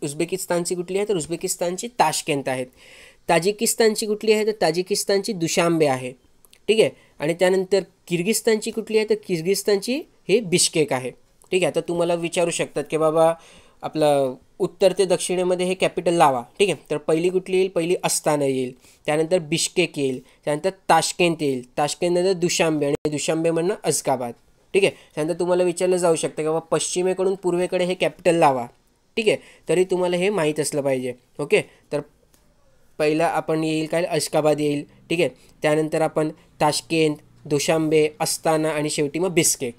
उझबेकिस्तानची कुठली आहे? तर उझबेकिस्तानची ताशकेंत आहेत. ताजिकिस्तानची कुठली आहे? तर ताजिकिस्तानची दुशांबे आहे. ठीक आहे, आणि त्यानंतर किर्गिस्तानची कुठली आहे? तर किर्गिस्तानची हे बिश्केक आहे. ठीक आहे, आता तुम्हाला विचारू शकतात की बाबा आपलं उत्तर ते दक्षिणेमध्ये हे कॅपिटल लावा. ठीक आहे, तर पहिली कुठली येईल? पहिली अस्ताना येईल, त्यानंतर बिश्केक येईल, त्यानंतर ताशकेंत येईल, ताशकेंतनंतर दुशांबे, आणि दुशांबे म्हणणं अश्गाबाद. ठीक आहे, त्यानंतर तुम्हाला विचारलं जाऊ शकतं की बाबा पश्चिमेकडून पूर्वेकडे हे कॅपिटल लावा. ठीक आहे, तरी तुम्हाला हे माहीत असलं पाहिजे. ओके, तर पहिला आपण येईल काय? अश्गाबाद येईल. ठीक आहे, त्यानंतर आपण ताशकेंत, दुशांबे, अस्ताना, आणि शेवटी मग बिश्केक.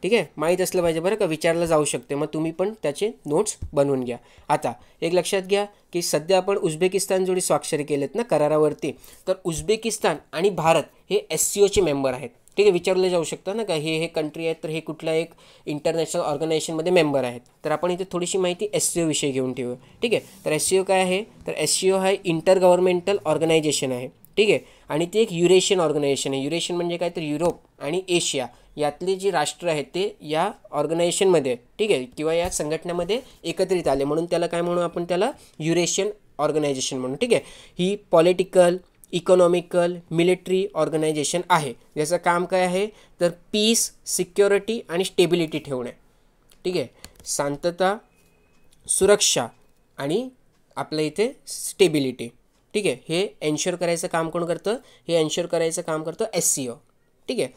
ठीक आहे, माहीत असलं पाहिजे बरं का, विचारलं जाऊ शकते. मग तुम्ही पण त्याचे नोट्स बनवून घ्या. आता एक लक्षात घ्या की सध्या आपण उझबेकिस्तान जोडी स्वाक्षरी केलेत ना करारावरती, तर उझबेकिस्तान आणि भारत हे SCOचे मेंबर आहेत. ठीक आहे, विचारलं जाऊ शकतं ना का हे कंट्री आहेत तर हे कुठल्या एक इंटरनॅशनल ऑर्गनायझेशनमध्ये मेंबर आहेत. तर आपण इथे थोडीशी माहिती SCO विषयी घेऊन ठेवू. ठीक आहे, तर SCO काय आहे? तर SCO हा इंटर गव्हर्नमेंटल ऑर्गनायझेशन आहे. ठीक आहे, आणि ते एक युरेशियन ऑर्गनायझेशन आहे. युरेशियन म्हणजे काय? तर युरोप आणि एशिया यातले जे राष्ट्र आहेत ते या ऑर्गनायझेशनमध्ये, ठीक आहे, किंवा या संघटनेमध्ये एकत्रित आले म्हणून त्याला काय म्हणू आपण? त्याला युरेशियन ऑर्गनायझेशन म्हणून. ठीक आहे, ही पॉलिटिकल, इकॉनॉमिकल, मिलिटरी ऑर्गनायझेशन आहे. ज्याचं काम काय आहे? तर पीस, सिक्युरिटी आणि स्टेबिलिटी ठेवणे. ठीक आहे, शांतता, सुरक्षा आणि आपल्या इथे स्टेबिलिटी. ठीक आहे, हे एन्श्योर करायचं काम कोण करतं? हे एन्श्योर करायचं काम करतं SCO. ठीक आहे,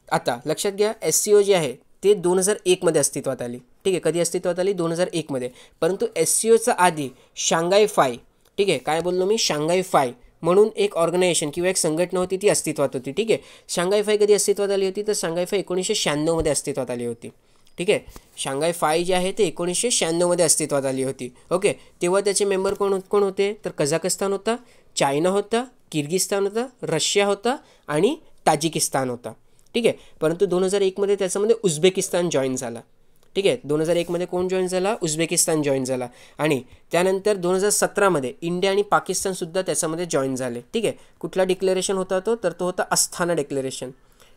आता लक्षात घ्या SCO जे आहे ते 2001मध्ये अस्तित्वात आली. ठीक आहे, कधी अस्तित्वात आली? 2001मध्ये. परंतु SCOचा आधी शांघाय फाय, ठीक आहे, काय बोललो मी? शांघाय फाय म्हणून एक ऑर्गनायझेशन किंवा एक संघटना होती, ती अस्तित्वात होती. ठीक आहे, शांघाय फाय कधी अस्तित्वात आली होती? तर शांघाय फाय 1996मध्ये अस्तित्वात आली होती. ठीक आहे, शांघाय फाय जे आहे ते 1996मध्ये अस्तित्वात आली होती. ओके, तेव्हा त्याचे मेंबर कोण होते? तर कझाकस्तान होता, चायना होता, किर्गिस्तान होता, रशिया होता आणि ताजिकिस्तान होता. ठीक आहे, परंतु 2001मध्ये त्याच्यामध्ये उझबेकिस्तान जॉईन झाला. ठीक आहे, 2001मध्ये कोण जॉईन झाला? उझबेकिस्तान जॉईन झाला. आणि त्यानंतर 2017मध्ये इंडिया आणि पाकिस्तानसुद्धा त्याच्यामध्ये जॉईन झाले. ठीक आहे, कुठला डिक्लेरेशन होता तो? तर तो होता अस्ताना डिक्लेरेशन.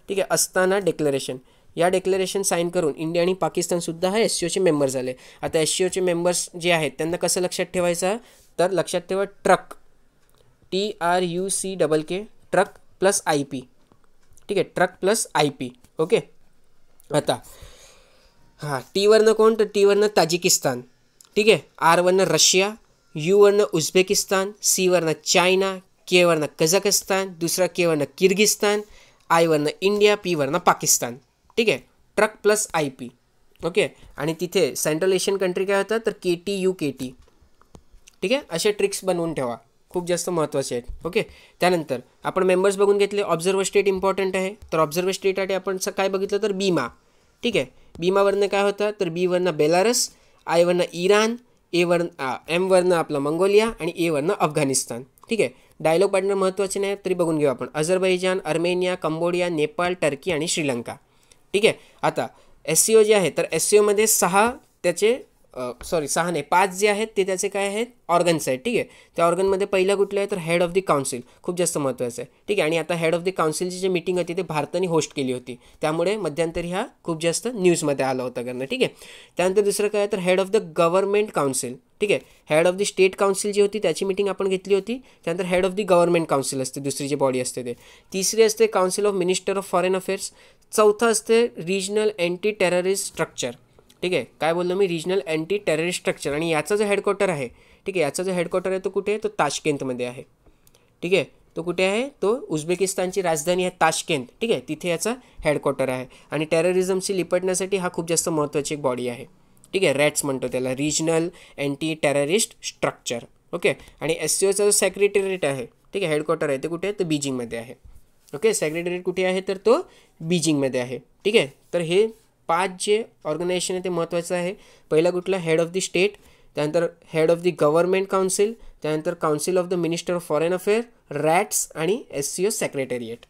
ठीक आहे, अस्ताना डिक्लेरेशन. या डिक्लेरेशन साईन करून इंडिया आणि पाकिस्तानसुद्धा हा SCOचे मेंबर झाले. आता SCOचे मेंबर्स जे आहेत त्यांना कसं लक्षात ठेवायचं? तर लक्षात ठेवा truck, TRUCK, truck plus IP. ठीक आहे, ट्रक प्लस IP. ओके, आता हां, टी वरनं कोण? तर टी वरनं ताजिकिस्तान. ठीक आहे, R वरनं रशिया, U वरनं उझबेकिस्तान, C वरनं चायना, K वरनं कझाकस्तान, दुसरा K वरनं किर्गिस्तान, I वरनं इंडिया, P वरनं पाकिस्तान. ठीक आहे, ट्रक प्लस IP. ओके, आणि तिथे सेंट्रल एशियन कंट्री काय होतं? तर KTUKT. ठीक आहे, असे ट्रिक्स बनवून ठेवा. खूप जास्त महत्त्वाचे आहेत. ओके, त्यानंतर आपण मेंबर्स बघून घेतले. ऑब्झर्वर स्टेट इम्पॉर्टंट आहे. तर ऑब्झर्वर स्टेटसाठी आपण काय बघितलं तर बीमा. ठीक आहे, बीमावरनं काय होतं तर बीवरनं बेलारस, आयवरनं इराण, एमवरनं आपलं मंगोलिया आणि एवरनं अफगाणिस्तान. ठीक आहे, डायलॉग पार्टनर महत्त्वाचे नाही तरी बघून घेऊ आपण. Azerbaijan, Armenia, Cambodia, Nepal, Turkey आणि श्रीलंका. ठीक आहे, आता SCO जे आहे तर SCOमध्ये 6 नाही 5 जे आहेत ते त्याचे काय आहेत ऑर्गन्स आहेत. ठीक आहे, त्या ऑर्गनमध्ये पहिलं कुठलं आहे तर हेड ऑफ द काउन्सिल, खूप जास्त महत्त्वाचं आहे. ठीक आहे, आणि आता हेड ऑफ द काउन्सिलची जी मीटिंग होती ते भारताने होस्ट केली होती, त्यामुळे मध्यंतरी हा खूप जास्त न्यूजमध्ये आला होता करणं. ठीक आहे, त्यानंतर दुसरं काय तर head of the government council. ठीक आहे, head of the state council जी होती त्याची मीटिंग आपण घेतली होती. त्यानंतर head of the government council असते, दुसरी जी बॉडी असते ते. तिसरी असते council of minister of foreign affairs. चौथं असते रिजनल अँटी टेररिस्ट स्ट्रक्चर. ठीक आहे, काय बोललो मी, रिजनल अँटी टेररिस्ट स्ट्रक्चर. आणि याचा जो हेडक्वार्टर आहे, ठीक आहे, याचा जो हेडक्वार्टर आहे तो कुठे आहे तो ताशकेंतमध्ये आहे. ठीक आहे, तो कुठे आहे तो उझबेकिस्तानची राजधानी आहे ताशकेंत. ठीक आहे, तिथे याचा हेडक्वार्टर आहे. आणि टेररिझमशी लिपटण्यासाठी हा खूप जास्त महत्त्वाची एक बॉडी आहे. ठीक आहे, रॅट्स म्हणतो त्याला, regional anti terrorist structure. Okay, आणि SCOचा जो सेक्रेटरीएट आहे, ठीक आहे, हेडक्वार्टर आहे ते कुठे आहे तर बीजिंगमध्ये आहे. ओके, सेक्रेटरीएट कुठे आहे तर तो बीजिंगमध्ये आहे. ठीक आहे, तर हे 5 जे ऑर्गनायझेशन आहे ते महत्त्वाचं आहे. पहिला कुठला हेड ऑफ द स्टेट, त्यानंतर head of the government council, त्यानंतर council of the minister of foreign affair, RATS आणि SCO सेक्रेटरीएट.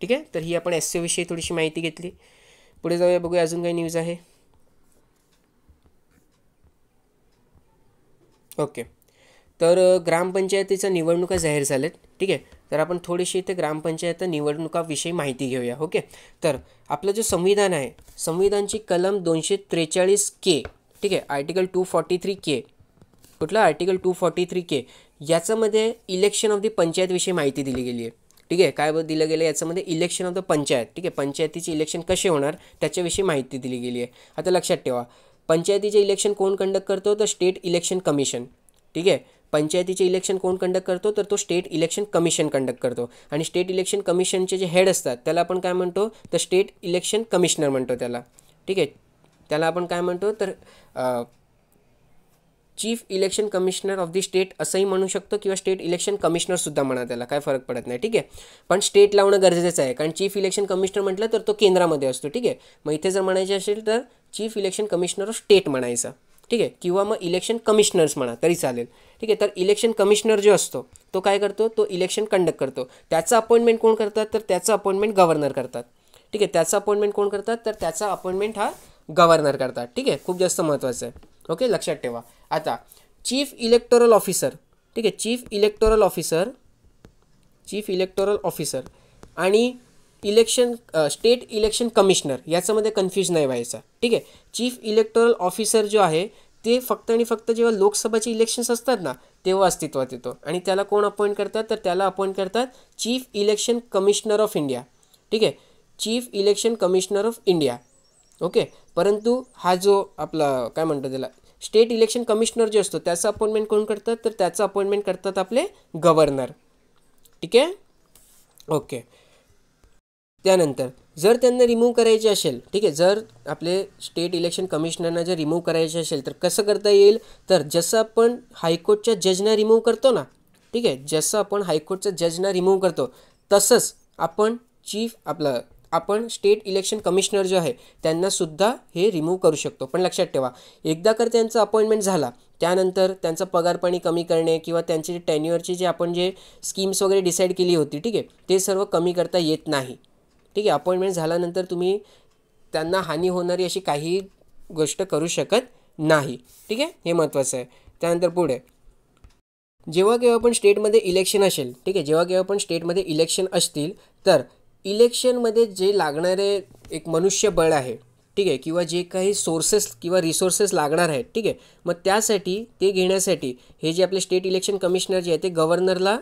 ठीक आहे, तर ही आपण SCO विषयी थोडीशी माहिती घेतली. पुढे जाऊया, बघूया अजून काही न्यूज आहे. ओके, तर ग्रामपंचायतीच्या निवडणुका जाहीर झाल्यात. ठीक आहे, तर आपण थोडीशी इथे ग्रामपंचायत निवडणुकाविषयी माहिती घेऊया. ओके, तर आपलं जो संविधान आहे, संविधानची कलम 243K, ठीक आहे, आर्टिकल 243K, कुठलं आर्टिकल 243K, याच्यामध्ये इलेक्शन ऑफ द पंचायतविषयी माहिती दिली गेली आहे. ठीक आहे, काय दिलं गेलं याच्यामध्ये इलेक्शन ऑफ द पंचायत. ठीक आहे, पंचायतीचे इलेक्शन कसे होणार त्याच्याविषयी माहिती दिली गेली आहे. आता लक्षात ठेवा, पंचायतीचे इलेक्शन कोण कंडक्ट करतो तर स्टेट इलेक्शन कमिशन. ठीक आहे, पंचायतीचे इलेक्शन कोण कंडक्ट करतो तर तो स्टेट इलेक्शन कमिशन कंडक्ट करतो. आणि स्टेट इलेक्शन कमिशनचे जे हेड असतात त्याला आपण काय म्हणतो तर स्टेट इलेक्शन कमिशनर म्हणतो त्याला. ठीक आहे, त्याला आपण काय म्हणतो तर chief election commissioner of the state असंही म्हणू शकतो किंवा स्टेट इलेक्शन कमिशनरसुद्धा म्हणा, त्याला काय फरक पडत नाही. ठीक आहे, पण स्टेट लावणं गरजेचं आहे, कारण चीफ इलेक्शन कमिशनर म्हटलं तर तो केंद्रामध्ये असतो. ठीक आहे, मग इथे जर म्हणायचे असेल तर chief election commissioner of state म्हणायचं. ठीक आहे, किंवा मग इलेक्शन कमिशनर्स म्हणा तरी चालेल. ठीक आहे, तर इलेक्शन कमिशनर जो असतो तो काय करतो तो इलेक्शन कंडक्ट करतो. त्याचं अपॉइंटमेंट कोण करतात तर त्याचं अपॉइंटमेंट गव्हर्नर करतात. ठीक आहे, त्याचं अपॉइंटमेंट कोण करतात तर त्याचा अपॉइंटमेंट हा गव्हर्नर करतात. ठीक आहे, खूप जास्त महत्त्वाचं आहे. ओके, लक्षात ठेवा. आता चीफ इलेक्टोरल ऑफिसर, ठीक आहे, चीफ इलेक्टोरल ऑफिसर आणि स्टेट इलेक्शन कमिशनर याच्यामध्ये कन्फ्यूज नाही व्हायचा. ठीक आहे, चीफ इलेक्टोरल ऑफिसर जो आहे ते फक्त आणि फक्त जेव्हा लोकसभाचे इलेक्शन्स असतात ना तेव्हा अस्तित्वात येतो. आणि त्याला कोण अपॉइंट करतात तर त्याला अपॉइंट करतात chief election commissioner of India. ठीक आहे, chief election commissioner of India. Okay, परंतु हा जो आपला काय म्हणतो त्याला स्टेट इलेक्शन कमिशनर जो असतो त्याचं अपॉइंटमेंट कोण करतात तर त्याचं अपॉइंटमेंट करतात आपले गव्हर्नर. ठीक आहे, ओके. त्यानंतर जर त्यांना रिमूव्ह करायचे असेल, ठीक आहे, जर आपले स्टेट इलेक्शन कमिशनरना जर रिमूव्ह करायचे असेल तर कसं करता येईल तर जसं आपण हायकोर्टच्या जजना रिमूव्ह करतो ना, ठीक आहे, जसं आपण हायकोर्टच्या जजना रिमूव्ह करतो तसंच आपण स्टेट इलेक्शन कमिशनर जो आहे त्यांनासुद्धा हे रिमूव्ह करू शकतो. पण लक्षात ठेवा, एकदा का त्यांचा अपॉइंटमेंट झाला त्यानंतर त्यांचा पगारपाणी कमी करणे किंवा त्यांचे टेन्युअरची जे आपण जे स्कीम्स वगैरे डिसाईड केली होती, ठीक आहे, ते सर्व कमी करता येत नाही. ठीक आहे, अपॉइंटमेंट झाल्यानंतर तुम्ही त्यांना हानी होणारी अशी काही गोष्ट करू शकत नाही. ठीक आहे, हे महत्त्वाचं आहे. त्यानंतर पुढे जेव्हा केव्हा पण स्टेटमध्ये इलेक्शन असेल, ठीक आहे, जेव्हा केव्हा पण स्टेटमध्ये इलेक्शन असतील तर इलेक्शनमध्ये जे लागणारे एक मनुष्यबळ आहे, ठीक आहे, किंवा जे काही सोर्सेस किंवा रिसोर्सेस लागणार आहेत, ठीक आहे, मग त्यासाठी ते घेण्यासाठी हे जे आपले स्टेट इलेक्शन कमिशनर जे आहे ते गव्हर्नरला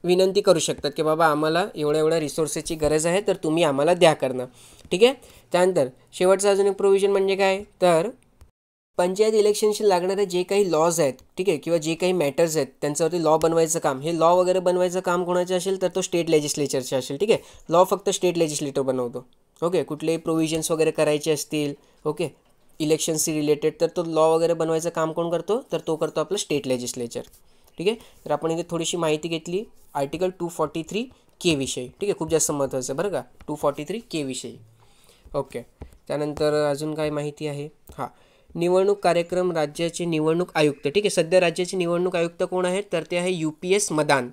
विनंती करू शकतात की बाबा आम्हाला एवढ्या रिसोर्सेसची गरज आहे तर तुम्ही आम्हाला द्या करणं. ठीक आहे, त्यानंतर शेवटचं अजून एक प्रोव्हिजन म्हणजे काय तर पंचायत इलेक्शनशी लागणारे जे काही लॉज आहेत, ठीक आहे, किंवा जे काही मॅटर्स आहेत त्यांच्यावरती लॉ बनवायचं काम, हे लॉ वगैरे बनवायचं काम कोणाचे असेल तर तो स्टेट लेजिस्लेचरचे असेल. ठीक आहे, लॉ फक्त स्टेट लेजिस्लेटर बनवतो. ओके, कुठलेही प्रोव्हिजन्स वगैरे करायचे असतील, ओके, इलेक्शनशी रिलेटेड तर तो लॉ वगैरे बनवायचं काम कोण करतो तर तो करतो आपलं स्टेट लेजिस्लेचर. ठीक आहे. तर आपण इथे थोडीशी माहिती घेतली आर्टिकल 243K विषयी. ठीक आहे, खूप जास्त महत्त्वाचं आहे बरं का 243K विषयी. ओके. त्यानंतर अजून काय माहिती आहे? हां, निवडणूक कार्यक्रम राज्याचे निवडणूक आयुक्त. ठीक आहे, सध्या राज्याचे निवडणूक आयुक्त कोण आहेत? तर ते आहे UPS मदान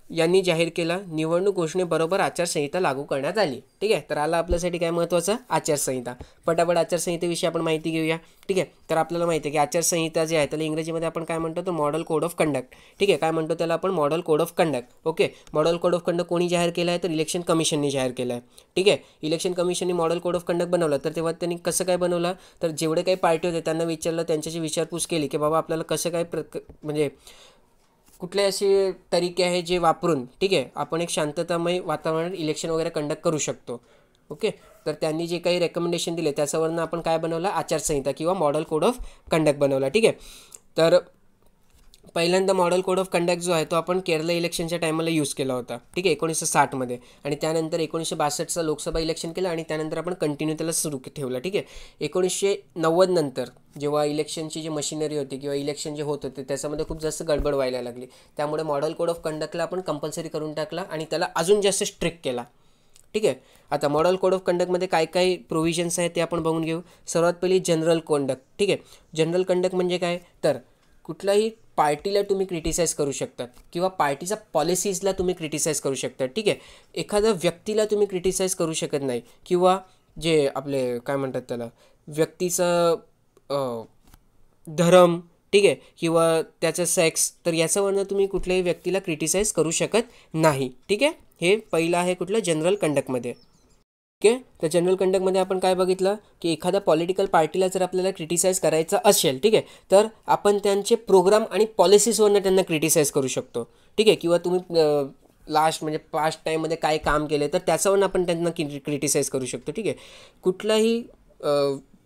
यांनी जाहीर केला. निवडणूक घोषणेबरोबर आचारसंहिता लागू करण्यात आली. ठीक आहे, तर आला आपल्यासाठी काय महत्त्वाचा? आचारसंहिता. पटापट आचारसंहितेविषयी आपण माहिती घेऊया. ठीक आहे, तर आपल्याला माहिती आहे की आचारसंहिता जे आहे त्याला इंग्रजीमध्ये आपण काय म्हणतो? तर मॉडेल कोड ऑफ कंडक्ट. ठीक आहे, काय म्हणतो त्याला आपण? Model code of conduct. Okay, model code of conduct कोणी जाहीर केला आहे? तर इलेक्शन कमिशनने जाहीर केला आहे. ठीक आहे, इलेक्शन कमिशनने मॉडेल कोड ऑफ कंडक्ट बनवला. तर तेव्हा त्यांनी कसं काय बनवलं? तर जेवढे काही पार्टी होते त्यांना विचारलं, त्यांच्याशी विचारपूस केली की बाबा आपल्याला कसं काय म्हणजे कुठले असे तरीके आहे जे वापरून, ठीक आहे, आपण एक शांततामय वातावरणात इलेक्शन वगैरे कंडक्ट करू शकतो. ओके, तर त्यांनी जे काही रेकमेंडेशन दिले त्याच्यावरनं आपण काय बनवलं? आचारसंहिता किंवा मॉडेल कोड ऑफ कंडक्ट बनवला. ठीक आहे, तर पहिल्यांदा मॉडेल कोड ऑफ कंडक्ट जो आहे तो आपण केरळ इलेक्शनच्या टायमाला यूज केला होता. ठीक आहे, 1960मध्ये. आणि त्यानंतर 1962चं लोकसभा इलेक्शन केलं आणि त्यानंतर आपण कंटिन्यू त्याला सुरू ठेवलं. ठीक आहे, 1990 नंतर जेव्हा इलेक्शनची जी मशिनरी होती किंवा इलेक्शन जे होत होते त्याच्यामध्ये खूप जास्त गडबड व्हायला लागली. त्यामुळे मॉडेल कोड ऑफ कंडक्टला आपण कंपल्सरी करून टाकला आणि त्याला अजून जास्त स्ट्रिक्ट केला. ठीक आहे, आता मॉडेल कोड ऑफ कंडक्टमध्ये काय काय प्रोव्हिजन्स आहेत ते आपण बघून घेऊ. सर्वात पहिली जनरल कंडक्ट. ठीक आहे, जनरल कंडक्ट म्हणजे काय? तर कुठलाही पार्टीला तुम्ही क्रिटिसाइज करू शकतात किंवा पार्टीच्या पॉलिसीजला तुम्ही क्रिटिसाइज करू शकता. ठीक आहे, एखाद्या व्यक्तीला तुम्ही क्रिटिसाइज करू शकत नाही किंवा जे आपले काय म्हणतात त्याला व्यक्तीचं धर्म, ठीक आहे, किंवा त्याचं सेक्स, तर याच्यावरनं तुम्ही कुठल्याही व्यक्तीला क्रिटिसाइज करू शकत नाही. ठीक आहे, हे पहिलं आहे कुठलं? जनरल कंडक्टमध्ये. ओके, तर जनरल कंडक्टमध्ये आपण काय बघितलं की एखाद्या पॉलिटिकल पार्टीला जर आपल्याला क्रिटिसाइज करायचं असेल, ठीक आहे, तर आपण त्यांचे प्रोग्राम आणि पॉलिसीजवरनं त्यांना क्रिटिसाइज करू शकतो. ठीक आहे, किंवा तुम्ही लास्ट म्हणजे पास्ट टाईममध्ये काय काम केले तर त्याच्यावरून आपण त्यांना क्रिटिसाइज करू शकतो. ठीक आहे, कुठल्याही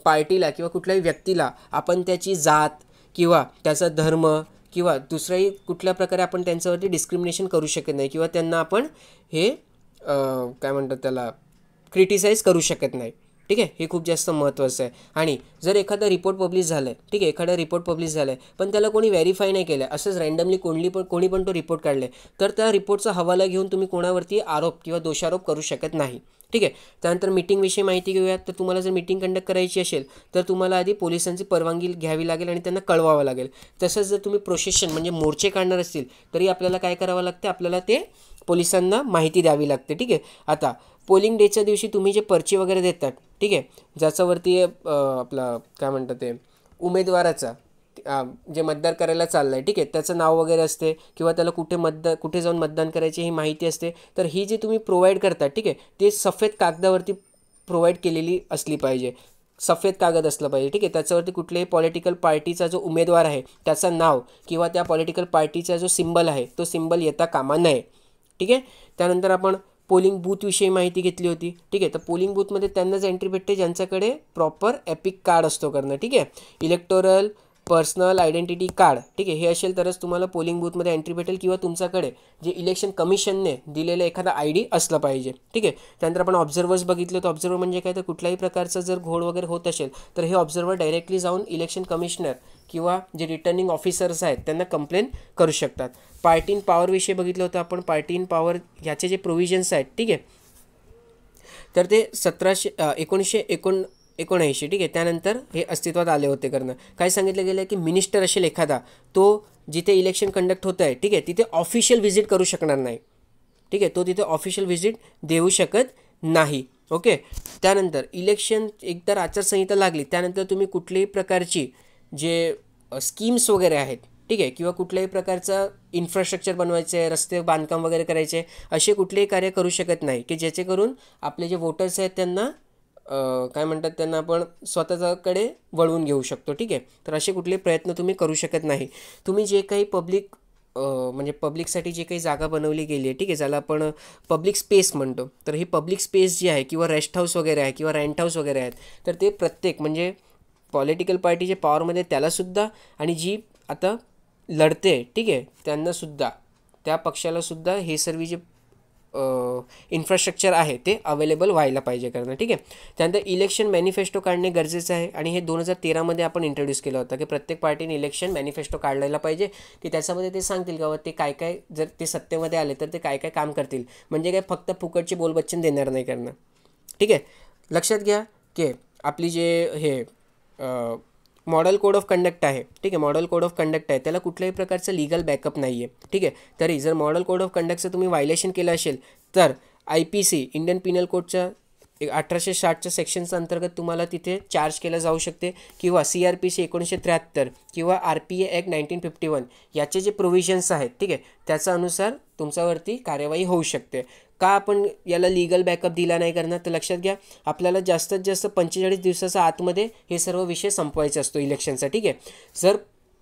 पार्टीला किंवा कुठल्याही व्यक्तीला आपण त्याची जात किंवा त्याचा धर्म किंवा दुसऱ्याही कुठल्या प्रकारे आपण त्यांच्यावरती डिस्क्रिमिनेशन करू शकत नाही किंवा त्यांना आपण हे काय म्हणतात त्याला क्रिटिसाइज करू शकत नाही. ठीक आहे, हे खूप जास्त महत्त्वाचं आहे. आणि जर एखादा रिपोर्ट पब्लिश झाला आहे, ठीक आहे, एखादा रिपोर्ट पब्लिश झाला आहे पण त्याला कोणी व्हेरीफाय नाही केलं आहे, असंच रँडमली कोणी पण तो रिपोर्ट काढले, तर त्या रिपोर्टचा हवाला घेऊन तुम्ही कोणावरती आरोप किंवा दोषारोप करू शकत नाही. ठीक आहे, त्यानंतर मीटिंगविषयी माहिती घेऊयात. तर तुम्हाला जर मीटिंग कंडक्ट करायची असेल तर तुम्हाला आधी पोलिसांची परवानगी घ्यावी लागेल आणि त्यांना कळवावं लागेल. तसंच जर तुम्ही प्रोसेशन म्हणजे मोर्चे काढणार असतील तरी आपल्याला काय करावं लागते? आपल्याला ते पोलिसांना माहिती द्यावी लागते. ठीक आहे, आता पोलिंग डेच्या दिवशी तुम्ही जे पर्ची वगैरे देतात, ठीक आहे, ज्याच्यावरती आपला काय म्हणतात ते उमेदवाराचा जे मतदार करायला चाललं आहे, ठीक आहे, त्याचं नाव वगैरे असते किंवा त्याला कुठे जाऊन मतदान करायची ही माहिती असते. तर ही जी तुम्ही प्रोव्हाइड करता, ठीक आहे, ते सफेद कागदावरती प्रोव्हाइड केलेली असली पाहिजे. सफेद कागद असलं पाहिजे. ठीक आहे, त्याच्यावरती कुठल्याही पॉलिटिकल पार्टीचा जो उमेदवार आहे त्याचं नाव किंवा त्या पॉलिटिकल पार्टीचा जो सिम्बल आहे तो सिम्बल येता कामा नये. ठीक आहे, त्यानंतर आपण पोलिंग बूथविषयी माहिती घेतली होती. ठीक आहे, तर पोलिंग बूथमध्ये त्यांनाच एंट्री भेटते ज्यांच्याकडे प्रॉपर एपिक कार्ड असतो करणं. ठीक आहे, इलेक्टोरल पर्सनल आयडेंटिटी कार्ड, ठीक आहे, हे असेल तरच तुम्हाला पोलिंग बूथमध्ये एंट्री भेटेल किंवा तुमच्याकडे जे इलेक्शन कमिशनने दिलेलं एखादा ID असलं पाहिजे. ठीक आहे, त्यानंतर आपण ऑब्झर्वर्स बघितले. तर ऑब्झर्वर म्हणजे काय? तर कुठल्याही प्रकारचं जर घोळ वगैरे होत असेल तर हे ऑब्झर्वर डायरेक्टली जाऊन इलेक्शन कमिशनर किंवा जे रिटर्निंग ऑफिसर्स आहेत त्यांना कंप्लेंट करू शकतात. पार्टी इन पॉवरविषयी बघितलं होतं आपण. पार्टी इन पॉवर ह्याचे जे प्रोव्हिजन्स आहेत, ठीक आहे, तर ते 1979, ठीक आहे, त्यानंतर हे अस्तित्वात आले होते. करणं काय सांगितलं गेलं की मिनिस्टर असेल एखादा, तो जिथे इलेक्शन कंडक्ट होत आहे, ठीक आहे, तिथे ऑफिशियल व्हिजिट करू शकणार नाही. ठीक आहे, तो तिथे ऑफिशियल व्हिजिट देऊ शकत नाही. ओके, त्यानंतर इलेक्शन एकदा आचारसंहिता लागली त्यानंतर तुम्ही कुठल्याही प्रकारची जे स्कीम्स वगैरे आहेत, ठीक आहे, किंवा कुठल्याही प्रकारचा इन्फ्रास्ट्रक्चर बनवायचं आहे, रस्ते बांधकाम वगैरे करायचे, असे कुठलेही कार्य करू शकत नाही की ज्याचे करून आपले जे वोटर्स आहेत त्यांना काय म्हणतात त्यांना आपण स्वतःच्याकडे वळवून घेऊ शकतो. ठीक आहे, तर असे कुठले प्रयत्न तुम्ही करू शकत नाही. तुम्ही जे काही म्हणजे पब्लिकसाठी जे काही जागा बनवली गेली आहे, ठीक आहे, ज्याला आपण पब्लिक स्पेस म्हणतो, तर ही पब्लिक स्पेस जी आहे किंवा रेस्ट हाऊस वगैरे आहे किंवा रेंट हाऊस वगैरे आहेत, तर ते प्रत्येक म्हणजे पॉलिटिकल पार्टी जे पॉवरमध्ये त्यालासुद्धा आणि जी आता लढते, ठीक आहे, त्यांनासुद्धा, त्या पक्षालासुद्धा हे सर्व जे इन्फ्रास्ट्रक्चर आहे ते अवेलेबल व्हायला पाहिजे करणं. ठीक आहे. त्यानंतर इलेक्शन मॅनिफेस्टो काढणे गरजेचं आहे आणि हे 2013मध्ये आपण इंट्रोड्यूस केलं होतं की प्रत्येक पार्टीने इलेक्शन मॅनिफेस्टो काढलेला पाहिजे की त्याच्यामध्ये ते सांगतील का ते काय काय, जर ते सत्तेमध्ये आले तर ते काय काय काम करतील, म्हणजे काय फक्त फुकटचे बोलबच्चन देणार नाही करणं. ठीक आहे. लक्षात घ्या की आपली जे हे मॉडल कोड ऑफ कंडक्ट आहे, ठीक आहे, मॉडल कोड ऑफ कंडक्ट आहे, त्याला कुठल्याही प्रकारचं लीगल बॅकअप नाही आहे. ठीक आहे. तरी जर मॉडल कोड ऑफ कंडक्टचं तुम्ही व्हायलेशन केलं असेल तर IPC इंडियन पिनल कोडच्या 1860च्या सेक्शनच्या अंतर्गत तुम्हाला तिथे चार्ज केलं जाऊ शकते, किंवा CRPC 1973 किंवा RPA ॲक्ट 1951 याचे जे प्रोव्हिजन्स आहेत, ठीक आहे, त्याच्या अनुसार तुमच्यावरती कार्यवाही होऊ शकते. का आपण याला लीगल बॅकअप दिला नाही करणार, तर लक्षात घ्या आपल्याला जास्तीत जास्त 45 दिवसाच्या आतमध्ये हे सर्व विषय संपवायचे असतो इलेक्शनचा. ठीक आहे. जर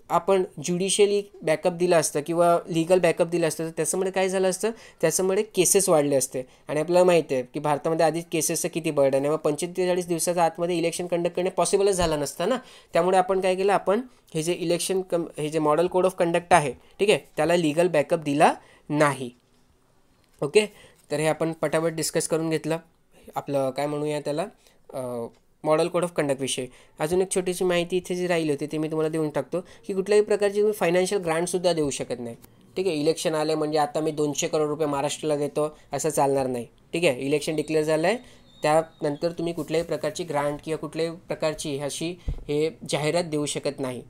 आपण ज्युडिशियली बॅकअप दिला असतं किंवा लीगल बॅकअप दिलं असतं तर त्याच्यामुळे काय झालं असतं, त्याच्यामुळे केसेस वाढले असते आणि आपल्याला माहिती आहे की भारतामध्ये आधीच केसेसचं किती बर्डन आहे. मग 45 दिवसाच्या आतमध्ये इलेक्शन कंडक्ट करणे पॉसिबलच झालं नसतं ना. त्यामुळे आपण काय केलं, आपण हे जे हे जे मॉडल कोड ऑफ कंडक्ट आहे, ठीक आहे, त्याला लीगल बॅकअप दिला नाही. ओके. तर हे आपण पटापट डिस्कस करून घेतलं आपलं काय म्हणूया त्याला मॉडल कोड ऑफ कंडक्ट विषय. अजून एक छोटीशी माहिती इथे जी राहिली होती ते मी तुम्हाला देऊन टाकतो की कुठल्याही प्रकारची तुम्ही फायनान्शियल ग्रांटसुद्धा देऊ शकत नाही. ठीक आहे. इलेक्शन आले म्हणजे आता मी 200 करोड रुपये महाराष्ट्राला देतो असं चालणार नाही. ठीक आहे. इलेक्शन डिक्लेअर झालं आहे त्यानंतर तुम्ही कुठल्याही प्रकारची ग्रांट किंवा कुठल्याही प्रकारची अशी हे जाहिरात देऊ शकत नाही.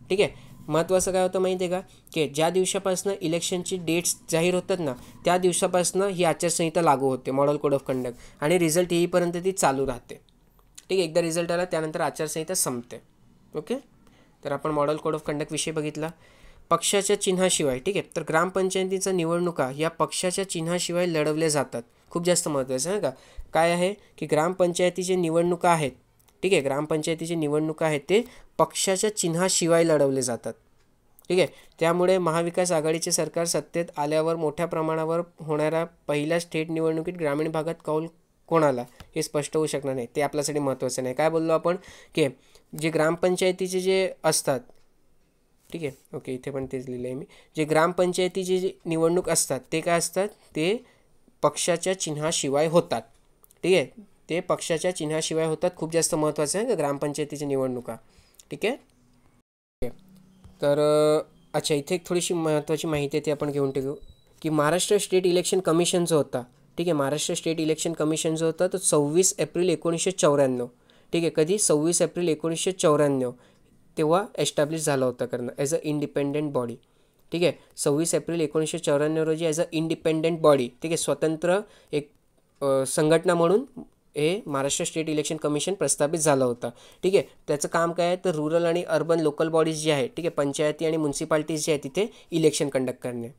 ठीक आहे. महत्त्वाचं काय होतं माहिती आहे का, की ज्या दिवसापासून इलेक्शनची डेट्स जाहीर होतात ना त्या दिवसापासून ही आचारसंहिता लागू होते मॉडल कोड ऑफ कंडक्ट आणि रिझल्ट येईपर्यंत ती चालू राहते. ठीक आहे. एकदा रिझल्ट आला त्यानंतर आचारसंहिता संपते. ओके. तर आपण मॉडल कोड ऑफ कंडक्ट विषयी बघितला. पक्षाच्या चिन्हाशिवाय, ठीक आहे, तर ग्रामपंचायतीच्या निवडणुका या पक्षाच्या चिन्हाशिवाय लढवल्या जातात. खूप जास्त महत्त्वाचं आहे का, काय आहे की ग्रामपंचायतीचे निवडणुका आहेत, ठीक आहे, ग्रामपंचायतीचे निवडणुका आहेत ते पक्षाच्या चिन्हाशिवाय लढवले जातात. ठीक आहे. त्यामुळे महाविकास आघाडीचे सरकार सत्तेत आल्यावर मोठ्या प्रमाणावर होणाऱ्या पहिल्या स्टेट निवडणुकीत ग्रामीण भागात कौल कोणाला हे स्पष्ट होऊ शकणार नाही. ते आपल्यासाठी महत्त्वाचं नाही. काय बोललो आपण की जे ग्रामपंचायतीचे जे असतात, ठीक आहे, ओके, इथे पण तेच लिहिलं आहे मी, जे ग्रामपंचायतीचे जे निवडणूक असतात ते काय असतात, ते पक्षाच्या चिन्हाशिवाय होतात. ठीक आहे. ते पक्षाच्या चिन्हाशिवाय होतात. खूप जास्त महत्त्वाचं आहे का ग्रामपंचायतीच्या निवडणुका. ठीक आहे. तर अच्छा, इथे एक थोडीशी महत्त्वाची माहिती आहे ती आपण घेऊन टाकू की महाराष्ट्र स्टेट इलेक्शन कमिशन जो होता, ठीक आहे, महाराष्ट्र स्टेट इलेक्शन कमिशन जो होता तो 26 एप्रिल 1994, ठीक आहे, कधी 26 एप्रिल 1994 तेव्हा एस्टॅब्लिश झाला होता करणं ॲज अ इंडिपेंडेंट बॉडी. ठीक आहे. 26 एप्रिल 1994 रोजी ॲज अ इंडिपेंडेंट बॉडी, ठीक आहे, स्वतंत्र एक संघटना म्हणून हे महाराष्ट्र स्टेट इलेक्शन कमिशन प्रस्थापित झालं होतं. ठीक आहे. त्याचं काम काय आहे तर रुरल आणि अर्बन लोकल बॉडीज जे आहे, ठीक आहे, पंचायती आणि म्युन्सिपाल्टीज जे आहे तिथे इलेक्शन कंडक्ट करणे.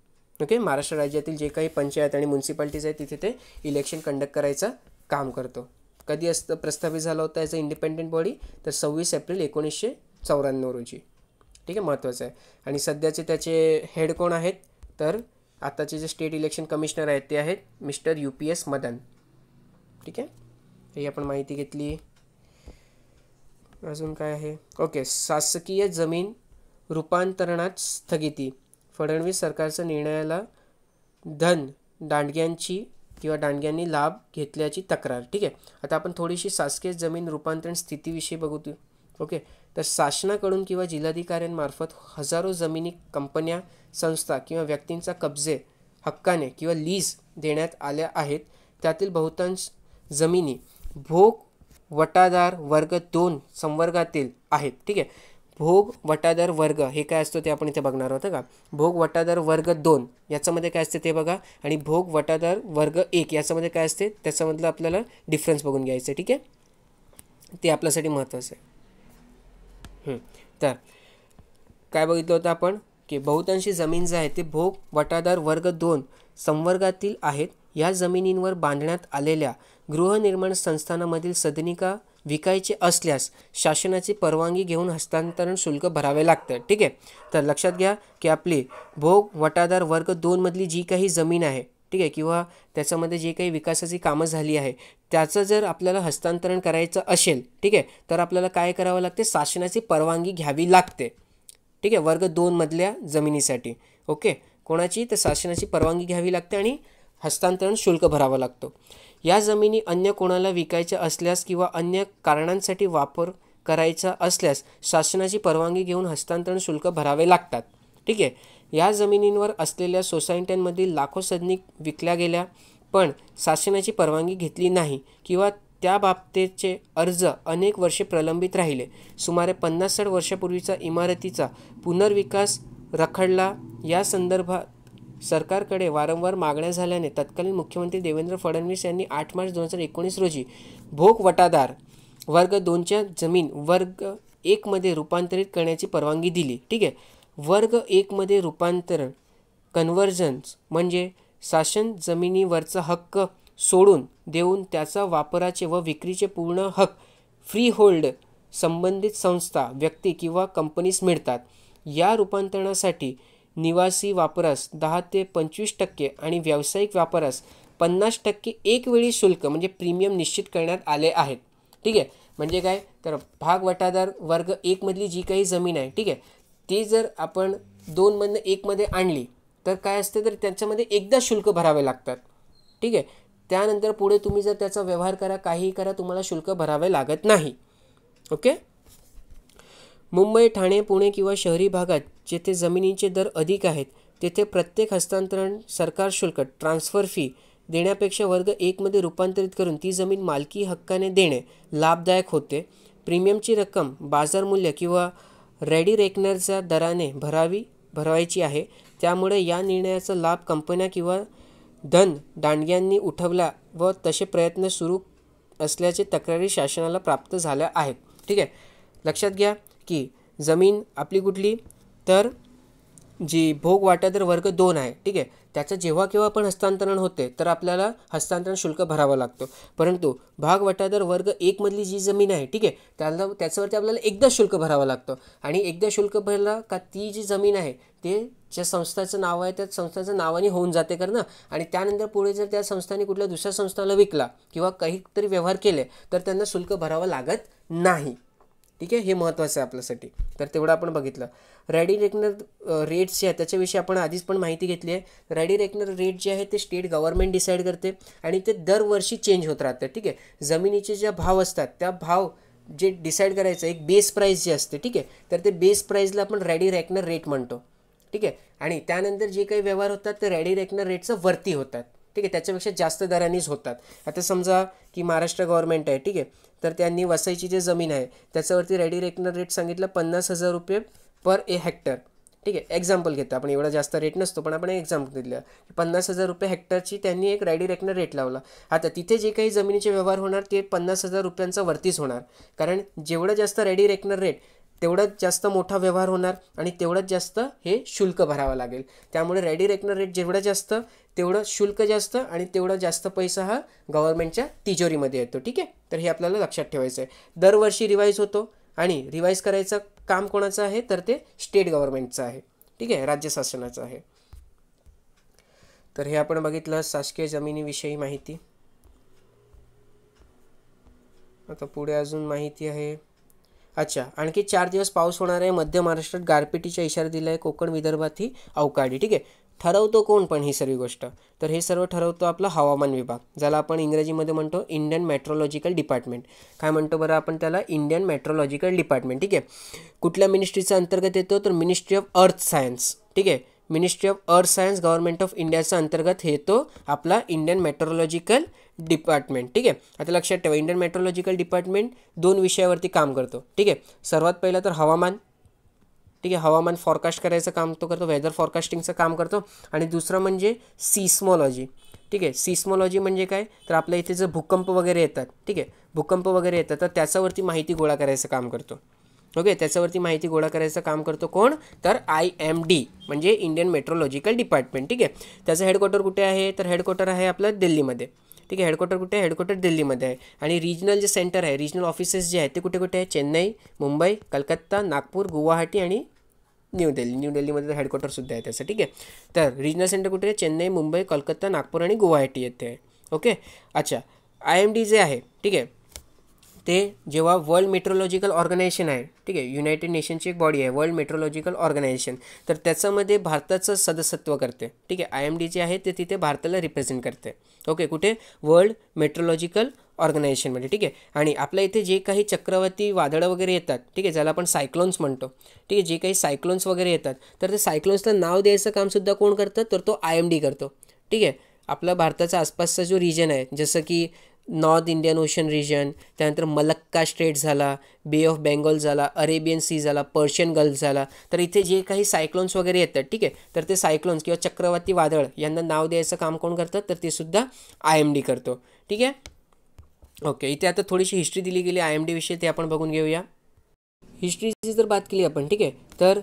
ओके. महाराष्ट्र राज्यातील जे काही पंचायत आणि म्युन्सिपाल्टीज आहेत तिथे ते इलेक्शन कंडक्ट करायचं काम करतो. कधी असतं प्रस्थापित झालं होतं ॲज अ इंडिपेंडेंट बॉडी, तर 26 एप्रिल 1994 रोजी. ठीक आहे. महत्त्वाचं आहे. आणि सध्याचे त्याचे हेड कोण आहेत तर आताचे जे स्टेट इलेक्शन कमिशनर आहेत ते आहेत मिस्टर UPS मदन. ठीक आहे. ही आपण माहिती घेतली. अजून काय आहे, ओके, शासकीय जमीन रूपांतरणात स्थगिती, फडणवीस सरकारच्या निर्णयाला दांडग्यांनी लाभ घेतल्याची तक्रार. ठीक आहे. आता आपण थोडीशी शासकीय जमीन रूपांतरण स्थितीविषयी बघू. ओके. तर शासनाकडून किंवा जिल्हाधिकाऱ्यांमार्फत हजारो जमिनी कंपन्या, संस्था किंवा व्यक्तींचा कब्जे हक्काने किंवा लीज देण्यात आल्या आहेत. त्यातील बहुतांश जमिनी भोग वटादार वर्ग 2 संवर्गातील आहेत. ठीक आहे. भोग वटादार वर्ग हे काय असतं ते आपण इथे बघणार आहोत का. भोग वटादार वर्ग 2 याच्यामध्ये काय असते ते बघा, आणि भोग वटादार वर्ग 1 याच्यामध्ये काय असते त्याच्यामधलं आपल्याला डिफरन्स बघून घ्यायचं. ठीक आहे. ते आपल्यासाठी महत्त्वाचं आहे. तर काय बघितलं होतं आपण की बहुतांशी जमीन जे आहे ते भोग वटादार वर्ग 2 संवर्गातील आहेत. या जमिनींवर बांधण्यात आलेल्या गृहनिर्माण संस्थांमधील सदनिका विकायचे असल्यास शासनाची परवानगी घेऊन हस्तांतरण शुल्क भरावे लागतं. ठीक आहे. तर लक्षात घ्या की आपली भोग वटादार वर्ग 2 मधली जी काही जमीन आहे, ठीक आहे, किंवा त्याच्यामध्ये जे काही विकासाची कामं झाली आहे त्याचं जर आपल्याला हस्तांतरण करायचं असेल, ठीक आहे, तर आपल्याला काय करावं लागते, शासनाची परवानगी घ्यावी लागते. ठीक आहे. वर्ग 2 मधल्या जमिनीसाठी. ओके. कोणाची तर शासनाची परवानगी घ्यावी लागते आणि हस्तांतरण शुल्क भरावा लागतो. या जमिनी अन्य कोणाला विकायच्या असल्यास किंवा अन्य कारणांसाठी वापर करायचा असल्यास शासनाची परवानगी घेऊन हस्तांतरण शुल्क भरावे लागतात. ठीक आहे. या जमिनींवर असलेल्या सोसायट्यांमधील लाखो सदनी विकल्या गेल्या, पण शासनाची परवानगी घेतली नाही किंवा त्या बाबतीचे अर्ज अनेक वर्षे प्रलंबित राहिले. सुमारे 50-60 वर्षापूर्वीचा इमारतीचा पुनर्विकास रखडला. या संदर्भात सरकारकडे वारंवार मागण्या झाल्याने तत्कालीन मुख्यमंत्री देवेंद्र फडणवीस यांनी 8 मार्च 2019 रोजी भोगवटादार वर्ग 2च्या जमीन वर्ग 1 मध्ये रूपांतरित करण्याची परवानगी दिली. ठीक आहे. वर्ग 1 मध्ये रूपांतरण कन्व्हर्जन्स म्हणजे शासन जमिनीवरचा हक्क सोडून देऊन त्याचा वापराचे व विक्रीचे पूर्ण हक्क फ्री होल्ड संबंधित संस्था, व्यक्ती किंवा कंपनीस मिळतात. या रूपांतरणासाठी निवासी वापरास 10 ते 25% आणि व्यावसायिक वापरास 50% एकवेळी शुल्क म्हणजे प्रीमियम निश्चित करण्यात आले आहेत. ठीक आहे. म्हणजे काय तर भागवटादार वर्ग 1 मधली जी काही जमीन आहे, ठीक आहे, ती जर आपण 2 मधनं 1 मध्ये आणली तर काय असते तर त्याच्यामध्ये एकदा शुल्क भरावे लागतात. ठीक आहे. त्यानंतर पुढे तुम्ही जर त्याचा व्यवहार करा, काहीही करा, तुम्हाला शुल्क भरावे लागत नाही. ओके. मुंबई, ठाणे, पुणे किंवा शहरी भागात जेथे जमिनीचे दर अधिक आहेत तेथे प्रत्येक हस्तांतरण सरकार शुल्क ट्रान्सफर फी देण्यापेक्षा वर्ग 1 मध्ये रूपांतरित करून ती जमीन मालकी हक्काने देणे लाभदायक होते. प्रीमियमची रक्कम बाजारमूल्य किंवा रेडी रेकनरच्या दराने भरवायची आहे. त्यामुळे या निर्णयाचा लाभ कंपन्या किंवा धन दांडग्यांनी उठवला व तसे प्रयत्न सुरू असल्याचे तक्रारी शासनाला प्राप्त झाल्या आहेत. ठीक आहे. लक्षात घ्या की जमीन आपली कुठली तर जी भोगवाटादार वर्ग 2 आहे, ठीक आहे, त्याचं जेव्हा केव्हा पण हस्तांतरण होते तर आपल्याला हस्तांतरण शुल्क भरावा लागतो. परंतु भागवटादार वर्ग 1 मधली जी जमीन आहे, ठीक आहे, त्याच्यावरती आपल्याला एकदा शुल्क भरावं लागतं. आणि एकदा शुल्क भरला का ती जी जमीन आहे ते ज्या संस्थाचं नाव आहे त्या संस्थाचं नावाने होऊन जाते ना. आणि त्यानंतर पुढे जर त्या संस्थाने कुठल्या दुसऱ्या संस्थाला विकला किंवा काहीतरी व्यवहार केले तर त्यांना शुल्क भरावं लागत नाही. ठीक आहे. हे महत्त्वाचं आहे आपल्यासाठी. तर तेवढं आपण बघितलं. रेडी रेकनर रेट्स जे आहेत त्याच्याविषयी आपण आधीच पण माहिती घेतली आहे. रेडी रेकनर रेट जे आहे ते स्टेट गव्हर्नमेंट डिसाईड करते आणि ते दरवर्षी चेंज होत राहतं. ठीक आहे. जमिनीचे जे भाव असतात त्या भाव जे डिसाईड करायचं एक बेस प्राईस जे असते, ठीक आहे, तर ते बेस प्राईसला आपण रेडी रेकनर रेट म्हणतो. ठीक आहे. आणि त्यानंतर जे काही व्यवहार होतात ते रेडी रेकनर रेटचं वरती होतात. ठीक आहे. त्याच्यापेक्षा जास्त दरानेच होतात. आता समजा की महाराष्ट्र गव्हर्नमेंट आहे, ठीक आहे, तर त्यांनी वसईची जी जमीन आहे त्याच्यावरती रेडी रेकनर रेट सांगितलं 50,000 रुपये पर हेक्टर. ठीक आहे. एक्झाम्पल घेतो आपण, एवढा जास्त रेट नसतो पण आपण एक्झाम्पल दिलं. 50,000 रुपये हेक्टरची त्यांनी एक रेडी रेकनर रेट लावला. आता तिथे जे काही जमिनीचे व्यवहार होणार ते 50,000 रुपयांचा वरतीच होणार. कारण जेवढं जास्त रेडी रेकनर रेट तेवढंच जास्त मोठा व्यवहार होणार आणि तेवढंच जास्त हे शुल्क भरावं लागेल. त्यामुळे रेडी रेकनर रेट जेवढं जास्त तेवढं शुल्क जास्त आणि तेवढा जास्त पैसा हा गव्हर्नमेंटच्या तिजोरीमध्ये येतो. ठीक आहे. तर हे आपल्याला लक्षात ठेवायचं आहे. दरवर्षी रिवाईज होतो आणि रिवाईज करायचं काम कोणाचं आहे तर ते स्टेट गव्हर्नमेंटचं आहे. ठीक आहे. राज्य शासनाचं आहे. तर हे आपण बघितलं शासकीय जमिनीविषयी माहिती. आता पुढे अजून माहिती आहे. अच्छा, आणखी 4 दिवस पाऊस होणार आहे. मध्य महाराष्ट्रात गारपिटीचा इशारा दिला आहे. कोकण विदर्भातही अवकाळी. ठीक आहे. ठरवतो कोण पण ही सर्व गोष्ट तर हे सर्व ठरवतो आपला हवामान विभाग, ज्याला आपण इंग्रजीमध्ये म्हणतो इंडियन मेट्रोलॉजिकल डिपार्टमेंट. काय म्हणतो बरं आपण त्याला? Indian metrological department. ठीक आहे. कुठल्या मिनिस्ट्रीच्या अंतर्गत येतो तर मिनिस्ट्री ऑफ अर्थ सायन्स. ठीक आहे. Ministry of earth science government of इंडियाच्या अंतर्गत येतो आपला इंडियन मेट्रोलॉजिकल डिपार्टमेंट. ठीक आहे. आता लक्षात ठेवा इंडियन मेट्रोलॉजिकल डिपार्टमेंट 2 विषयावरती काम करतो. ठीक आहे. सर्वात पहिलं तर हवामान. ठीक आहे. हवामान फॉरकास्ट करायचं काम तो करतो, वेदर फॉरकास्टिंगचं काम करतो. आणि दुसरं म्हणजे सिस्मॉलॉजी. ठीक आहे. सिस्मॉलॉजी म्हणजे काय तर आपल्या इथे जर भूकंप वगैरे येतात, ठीक आहे, भूकंप वगैरे येतात तर त्याच्यावरती माहिती गोळा करायचं काम करतो. ओके. त्याच्यावरती माहिती गोळा करायचं काम करतो कोण तर IMD म्हणजे इंडियन मेट्रोलॉजिकल डिपार्टमेंट. ठीक आहे. त्याचं हेडक्वार्टर कुठे आहे तर हेडक्वार्टर आहे आपलं दिल्लीमध्ये. ठीक आहे. हेडक्वार्टर कुठे आहे? हेडक्वार्टर दिल्लीमध्ये आहे. आणि रिजनल जे सेंटर आहे, रिजनल ऑफिसेस जे आहेत ते कुठे कुठे आहे? चेन्नई, मुंबई, कलकत्ता, नागपूर, गुवाहाटी आणि न्यू दिल्ली. न्यू दिल्लीमध्ये हेडक्वार्टरसुद्धा आहे त्याचं. ठीक आहे. तर रिजनल सेंटर कुठे आहे? चेन्नई, मुंबई, कलकत्ता, नागपूर आणि गुवाहाटी येथे आहे. ओके. अच्छा, IMD जे आहे, ठीक आहे, ते जेव्हा वर्ल्ड मेट्रोलॉजिकल ऑर्गनायझेशन आहे, ठीक आहे, युनायटेड नेशनची एक बॉडी आहे वर्ल्ड मेट्रोलॉजिकल ऑर्गनायझेशन, तर त्याच्यामध्ये भारताचं सदस्यत्व करते, ठीक आहे. IMD जे आहे ते तिथे भारताला रिप्रेझेंट करते. ओके, कुठे? वर्ल्ड मेट्रोलॉजिकल ऑर्गनायझेशनमध्ये, ठीक आहे. आणि आपल्या इथे जे काही चक्रवाती वादळं वगैरे येतात, ठीक आहे, ज्याला आपण सायक्लोन्स म्हणतो, ठीक आहे, जे काही सायक्लोन्स वगैरे येतात, तर ते सायक्लोन्सला नाव द्यायचं कामसुद्धा कोण करतं? तर तो IMD करतो, ठीक आहे. आपला भारताचा आसपासचा जो रिजन आहे, जसं की नॉर्थ इंडियन ओशन रिजन, त्यानंतर मलक्का स्ट्रेट झाला, बे ऑफ बेंगॉल झाला, अरेबियन सी झाला, पर्शियन गल्फ झाला, तर इथे जे काही सायक्लोन्स वगैरे येतात, ठीक आहे, तर ते सायक्लोन्स किंवा चक्रवाती वादळ यांना नाव द्यायचं काम कोण करतं? तर ते सुद्धा IMD करतो, ठीक आहे. ओके, इथे आता थोडीशी हिस्ट्री दिली गेली IMD विषयी, ते आपण बघून घेऊया. हिस्ट्रीची जर बात केली आपण, ठीक आहे, तर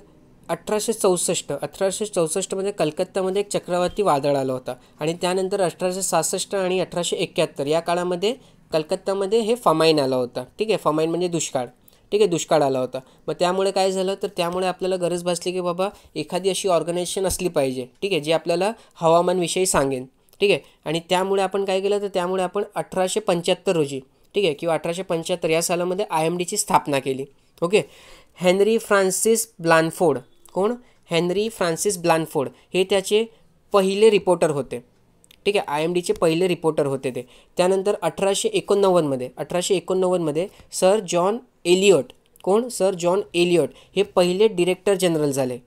1864मध्ये कलकत्तामध्ये एक चक्रवाती वादळ आलं होतं आणि त्यानंतर 1866 आणि 1871 या काळामध्ये कलकत्तामध्ये हे फमाईन आलं होतं, ठीक आहे. फमाईन म्हणजे दुष्काळ, ठीक आहे, दुष्काळ आला होता. मग त्यामुळे काय झालं? तर त्यामुळे आपल्याला गरज भासली की बाबा एखादी अशी ऑर्गनायझेशन असली पाहिजे, ठीक आहे, जी आपल्याला हवामानविषयी सांगेन, ठीक आहे. आणि त्यामुळे आपण काय केलं? तर त्यामुळे आपण 1875 रोजी, ठीक आहे, किंवा 1875 या सालामध्ये IMDची स्थापना केली. ओके. हेनरी फ्रान्सिस ब्लानफोर्ड, कोण? हेनरी फ्रान्सिस ब्लानफोर्ड हे त्याचे पहिले रिपोर्टर होते, ठीक आहे. IMDचे पहिले रिपोर्टर होते ते. त्यानंतर 1889मध्ये सर जॉन एलियट, कोण? सर जॉन एलियट हे पहिले डिरेक्टर जनरल झाले.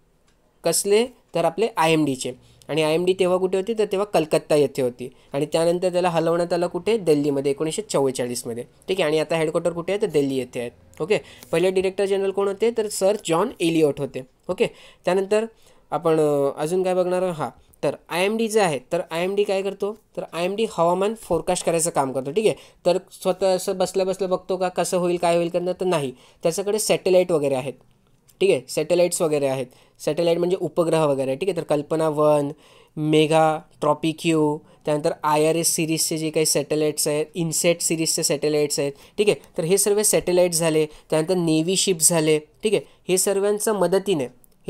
कसले? तर आपले IMDचे. आणि IMD तेव्हा कुठे होती? तर तेव्हा कलकत्ता येथे होती. आणि त्यानंतर त्याला हलवण्यात आलं कुठे? दिल्लीमध्ये 1944मध्ये, ठीक आहे. आणि आता हेडक्वार्टर कुठे आहे? तर दिल्ली येथे आहेत. ओके. पहिले डिरेक्टर जनरल कोण होते? तर सर जॉन एलियट होते. ओके. त्यानंतर आपण अजून काय बघणार? हां, तर IMD जे आहे, तर IMD काय करतो? तर IMD हवामान फोरकास्ट करायचं काम करतो, ठीक आहे. तर स्वतः असं बसल्या बसल्या बघतो का कसं होईल काय होईल करणं? तर नाही, त्याच्याकडे सॅटेलाईट वगैरे आहेत, ठीक आहे. सॅटेलाईट्स वगैरे आहेत. सॅटेलाईट म्हणजे उपग्रह वगैरे, ठीक आहे. तर कल्पना 1, मेगा, ट्रॉपिक्यू, त्यानंतर IRS सिरीजचे जे काही सॅटेलाईट्स आहेत, इन्सेट सिरीजचे सॅटेलाईट्स आहेत, ठीक आहे. तर हे सर्व सॅटेलाईट्स झाले. त्यानंतर नेव्ही शिप्स झाले, ठीक आहे. हे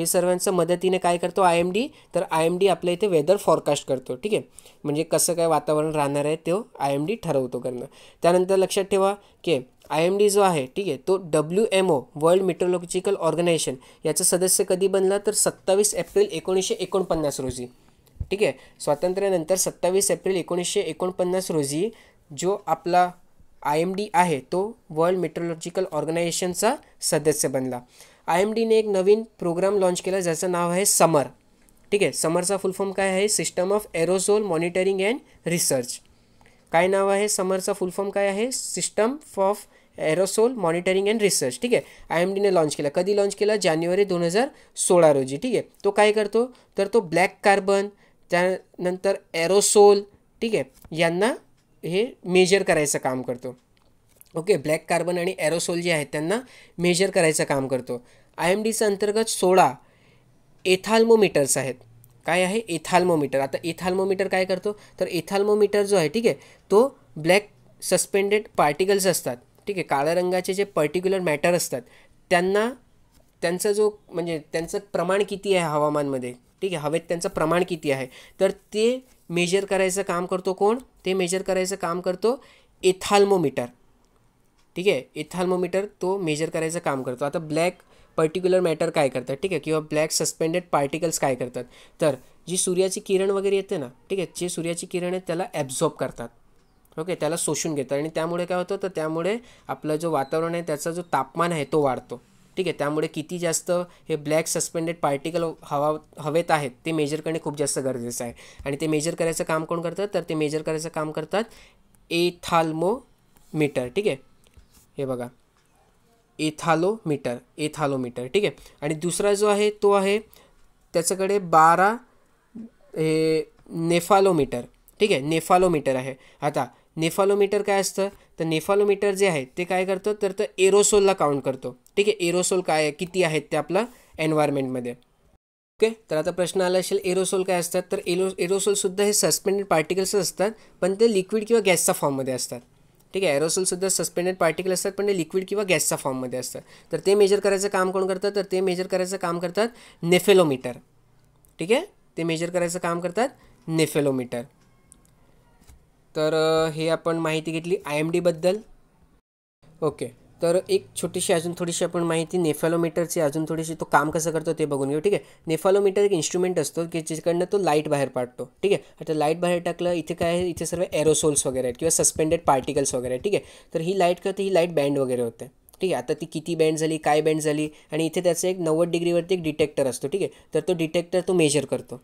सर्वांच्या मदतीने काय करतो IMD? तर IMD आपल्या इथे वेदर फॉरकास्ट करतो, ठीक आहे. म्हणजे कसं काय वातावरण राहणार आहे तो IMD ठरवतो करणं. त्यानंतर लक्षात ठेवा की IMD जो आहे, ठीक आहे, तो WMO वर्ल्ड मेट्रोलॉजिकल ऑर्गनायझेशन याचा सदस्य कधी बनला? तर 27 एप्रिल 1949 रोजी, ठीक आहे. स्वातंत्र्यानंतर 27 एप्रिल 1949 रोजी जो आपला IMD आहे तो वर्ल्ड मेट्रोलॉजिकल ऑर्गनायझेशनचा सदस्य बनला. IMDने एक नवीन प्रोग्राम लॉन्च केला ज्याचं नाव आहे समर, ठीक आहे. समरचा फुल फॉर्म काय आहे? System of aerosol monitoring and research. काय नाव आहे? समरचा फुल फॉर्म काय आहे? System of aerosol monitoring and research, ठीक आहे. IMDने लॉन्च केला. कधी लॉन्च केला? जानेवारी 2016 रोजी, ठीक आहे. तो काय करतो? तर तो ब्लॅक कार्बन, त्यानंतर एरोसोल, ठीक आहे, यांना हे मेजर करायचं काम करतो. ओके. ब्लॅक कार्बन आणि एरोसोल जे आहेत त्यांना मेजर करायचं काम करतो. IMDच्या अंतर्गत 16 एथाल्मोमीटर्स आहेत. काय आहे? एथाल्मोमीटर. आता एथाल्मोमीटर काय करतो? तर एथाल्मोमीटर जो आहे, ठीक आहे, तो ब्लॅक सस्पेंडेड पार्टिकल्स असतात, ठीक आहे, काळ्या रंगाचे जे पर्टिक्युलर मॅटर असतात त्यांचा जो म्हणजे त्यांचं प्रमाण किती आहे हवामानमध्ये, ठीक आहे, हवेत त्यांचं प्रमाण किती आहे, तर ते मेजर करायचं काम करतो कोण? ते मेजर करायचं काम करतो एथाल्मोमीटर, ठीक आहे. एथाल्मोमीटर तो मेजर करायचं काम करतो. आता ब्लॅक पर्टिक्युलर मॅटर काय करतात, ठीक आहे, किंवा ब्लॅक सस्पेंडेड पार्टिकल्स काय करतात? तर जी सूर्याची किरण वगैरे येते ना, ठीक आहे, जे सूर्याची किरण आहे त्याला ॲब्झॉर्ब करतात, ओके, त्याला शोषून घेतात. आणि त्यामुळे काय होतं? तर त्यामुळे आपलं जो वातावरण आहे त्याचा जो तापमान आहे तो वाढतो, ठीक आहे. त्यामुळे किती जास्त हे ब्लॅक सस्पेंडेड पार्टिकल हवेत आहेत ते मेजर करणे खूप जास्त गरजेचं आहे. आणि ते मेजर करायचं काम कोण करतं? तर ते मेजर करायचं काम करतात एथाल्मोमीटर, ठीक आहे. हे बघा, एथालोमीटर, ठीक आहे. आणि दुसरा जो आहे तो आहे त्याच्याकडे 12 हे नेफालोमीटर, ठीक आहे, नेफालोमीटर आहे. आता नेफालोमीटर काय असतं? तर नेफालोमीटर जे आहे ते काय करतं? तर ते एरोसोलला काउंट करतो, ठीक आहे. एरोसोल काय किती आहेत ते आपलं एन्व्हायरमेंटमध्ये. ओके. तर आता प्रश्न आला असेल एरोसोल काय असतात? तर एरोसोलसुद्धा हे सस्पेंडेड पार्टिकल्स असतात, पण ते लिक्विड किंवा गॅसच्या फॉर्ममध्ये असतात, ठीक आहे. एरोसोलसुद्धा सस्पेंडेड पार्टिकल असतात पण ते लिक्विड किंवा गॅसच्या फॉर्ममध्ये असतात. तर ते मेजर करायचं काम कोण करतं? तर ते मेजर करायचं काम करतात नेफेलोमीटर, ठीक आहे. ते मेजर करायचं काम करतात नेफेलोमीटर. तर हे आपण माहिती घेतली IMDबद्दल. ओके, तर एक छोटीशी अजून थोडीशी आपण माहिती नेफॅलोमीटरची अजून थोडीशी तो काम कसं करतो ते बघून घेऊ. ठीक आहे, नेफॅलोमीटर एक इन्स्ट्रुमेंट असतो की ज्याच्याकडनं तो लाईट बाहेर पाडतो. ठीक आहे, आता लाईट बाहेर टाकलं, इथे काय आहे, इथे सर्व एरोसोल्स वगैरे आहेत किंवा सस्पेंडेड पार्टिकल्स वगैरे आहेत. ठीक आहे, तर ही लाईट करते, ही लाईट बँड वगैरे होते. ठीक आहे, आता ती किती बँड झाली, काय बँड झाली, आणि इथे त्याचं एक 90 डिग्रीवरती एक डिटेक्टर असतो. ठीक आहे, तर तो डिटेक्टर तो मेजर करतो.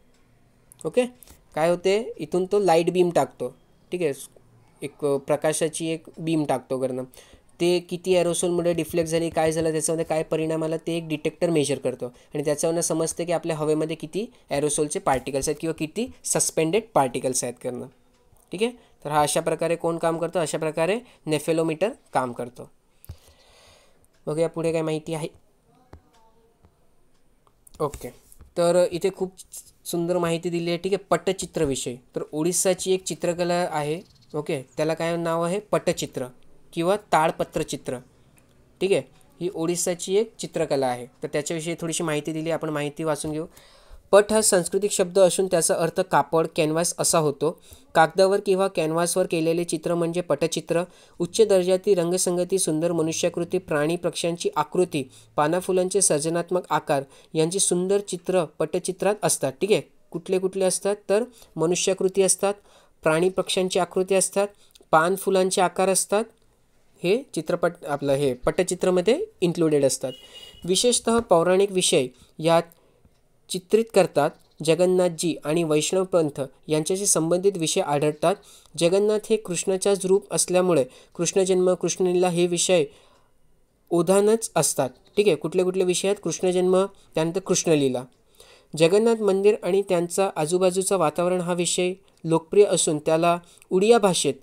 ओके, काय होते, इथून तो लाईट बीम टाकतो. ठीक आहे, एक प्रकाशाची एक बीम टाकतो करणं, ते किती ॲरोसोलमुळे डिफ्लेक्ट झाली, काय झालं, त्याच्यामध्ये काय परिणाम आला, ते एक डिटेक्टर मेजर करतो आणि त्याच्यावरनं समजते की आपल्या हवेमध्ये किती ॲरोसोलचे पार्टिकल्स आहेत किंवा किती सस्पेंडेड पार्टिकल्स आहेत करणं. ठीक आहे, तर हा अशा प्रकारे कोण काम करतो, अशा प्रकारे नेफेलोमीटर काम करतो. बघूया पुढे काय माहिती आहे. ओके, तर इथे खूप सुंदर माहिती दिली आहे. ठीक आहे, पट्टचित्रविषयी. तर ओडिसाची एक चित्रकला आहे. ओके, त्याला काय नाव आहे, पट्टचित्र किंवा ताडपत्रचित्र. ठीक आहे, ही ओडिसाची एक चित्रकला आहे. तर त्याच्याविषयी थोडीशी माहिती दिली, आपण माहिती वाचून घेऊ. पट हा सांस्कृतिक शब्द असून त्याचा अर्थ कापड, कॅनव्हास असा होतो. कागदावर किंवा कॅनव्हासवर केलेले चित्र म्हणजे पटचित्र. उच्च दर्जाची रंगसंगती, सुंदर मनुष्याकृती, प्राणी पक्ष्यांची आकृती, पानाफुलांचे सर्जनात्मक आकार यांची सुंदर चित्र पटचित्रात असतात. ठीक आहे, कुठले कुठले असतात, तर मनुष्याकृती असतात, प्राणी पक्ष्यांची आकृती असतात, पान फुलांचे आकार असतात. हे चित्रपट आपलं हे पट्टचित्रामध्ये इन्क्लुडेड असतात. विशेषतः पौराणिक विषय यात चित्रित करतात. जगन्नाथजी आणि वैष्णव पंथ यांच्याशी संबंधित विषय आढळतात. जगन्नाथ हे कृष्णाचाच रूप असल्यामुळे कृष्णजन्म, कृष्णलीला हे विषय ओधानच असतात. ठीक आहे, कुठले कुठले विषय आहेत, कृष्णजन्म, त्यानंतर कृष्णलीला. जगन्नाथ मंदिर आणि त्यांचा आजूबाजूचा वातावरण हा विषय लोकप्रिय असून त्याला उडिया भाषेत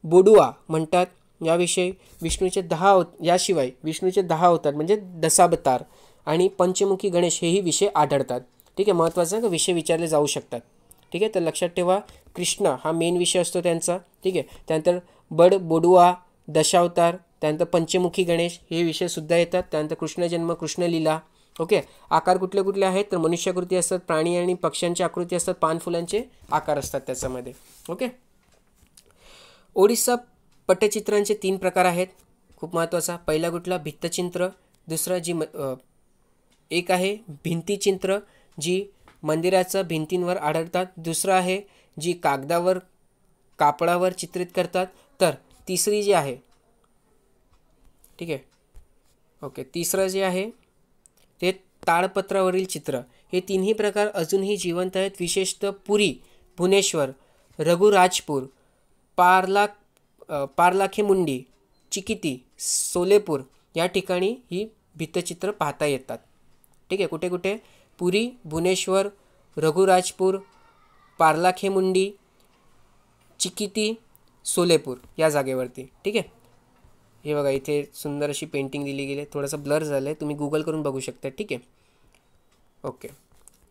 बोडुआ म्हणतात. याविषयी याशिवाय विष्णूचे 10 अवतार म्हणजे दशावतार आणि पंचमुखी गणेश हेही विषय आढळतात. ठीक आहे, महत्त्वाचं का विषय विचारले जाऊ शकतात. ठीक आहे, तर लक्षात ठेवा, कृष्ण हा मेन विषय असतो त्यांचा. ठीक आहे, त्यानंतर बोडुआ, दशावतार, त्यानंतर पंचमुखी गणेश हे विषयसुद्धा येतात. त्यानंतर कृष्णजन्म, कृष्णलीला. ओके, आकार कुठले कुठले आहेत, तर मनुष्याकृती असतात, प्राणी आणि पक्ष्यांची आकृती असतात, पानफुलांचे आकार असतात त्याच्यामध्ये. ओके, ओडिसा पट्टचित्रांचे 3 प्रकार आहेत. खूप महत्त्वाचा, पहिला कुठला, भित्तचित्र. दुसरा एक आहे भिंतीचित्र, जी मंदिराच्या भिंतींवर आढळतात. दुसरं आहे जी कापडावर चित्रित करतात. तर तिसरी जी आहे, ठीक आहे, ओके, तिसरं जे आहे ते ताडपत्रावरील चित्र. हे तिन्ही प्रकार अजूनही जिवंत आहेत. विशेषतः पुरी, भुवनेश्वर, रघुराजपूर, पारलाखेमुंडी, चिकिती, सोलेपूर या ठिकाणी ही भित्तचित्र पाहता येतात. ठीक आहे, कुठे कुठे, पुरी, भुवनेश्वर, रघुराजपूर, पारलाखेमुंडी, चिकिती, सोलेपूर या जागेवरती. ठीक आहे, हे बघा इथे सुंदर अशी पेंटिंग दिली गेली आहे. थोडंसं ब्लर झालं आहे, तुम्ही गूगल करून बघू शकता. ठीक आहे, ओके,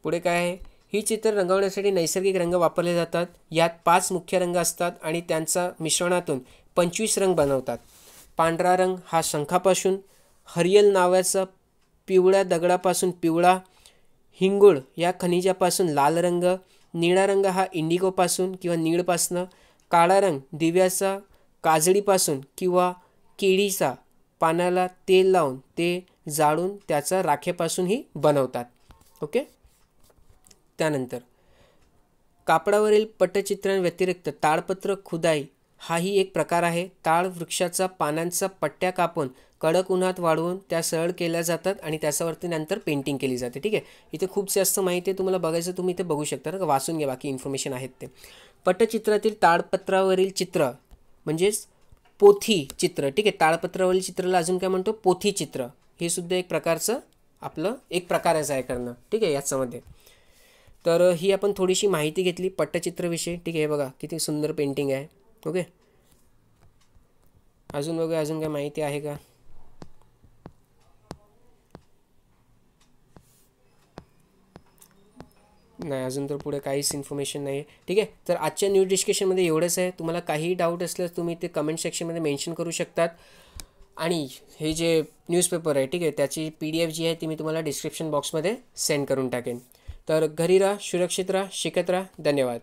पुढे काय आहे, ही चित्र रंगवण्यासाठी नैसर्गिक रंग वापरले जातात. यात 5 मुख्य रंग असतात आणि त्यांचा मिश्रणातून 25 रंग बनवतात. पांढरा रंग हा शंखापासून, हरियल नावाचा पिवळ्या दगडापासून पिवळा, हिंगुळ या खनिजापासून लाल रंग, निळा रंग हा इंडिगोपासून किंवा नीळपासून, काळा रंग दिव्याचा काजळीपासून किंवा केळीचा पानाला तेल लावून ते जाळून त्याचा राखेपासूनही बनवतात. ओके, त्यानंतर कापडावरील पट्टचित्रांव्यतिरिक्त ताडपत्र खुदाई हाही एक प्रकार आहे. ताड वृक्षाचा पानांचा पट्ट्या कापून कडक उन्हात वाळवून त्या सरळ केल्या जातात आणि त्याच्यावरती नंतर पेंटिंग केली जाते. ठीक आहे, इथे खूप जास्त माहिती आहे, तुम्हाला बघायचं तुम्ही इथे बघू शकता ना, वाचून घ्या, बाकी इन्फॉर्मेशन आहेत ते. पट्टचित्रातील ताडपत्रावरील चित्र म्हणजेच पोथी चित्र. ठीक आहे, ताडपत्रावरील चित्राला अजून काय म्हणतो, पोथी चित्र. हे सुद्धा एक प्रकारचं आपलं एक प्रकारच आहे करणं. ठीक आहे, याच्यामध्ये तर ही आपण थोडीशी माहिती घेतली पट्टचित्राविषयी. ठीक आहे, बघा किती सुंदर पेंटिंग आहे. ओके, अजून बघूया अजून काय माहिती आहे का. नाही, अजून तर पुढे काहीच इन्फॉर्मेशन नाही आहे. ठीक आहे, तर आजच्या न्यूज डिस्कशनमध्ये एवढंच आहे. तुम्हाला काही डाऊट असल्यास तुम्ही ते कमेंट सेक्शनमध्ये मेन्शन करू शकतात. आणि हे जे न्यूजपेपर आहे, ठीक आहे, त्याची PDF जी आहे ती मी तुम्हाला डिस्क्रिप्शन बॉक्समध्ये सेंड करून टाकेन. तर घरी राहा, सुरक्षित राहा, शिकत राहा. धन्यवाद.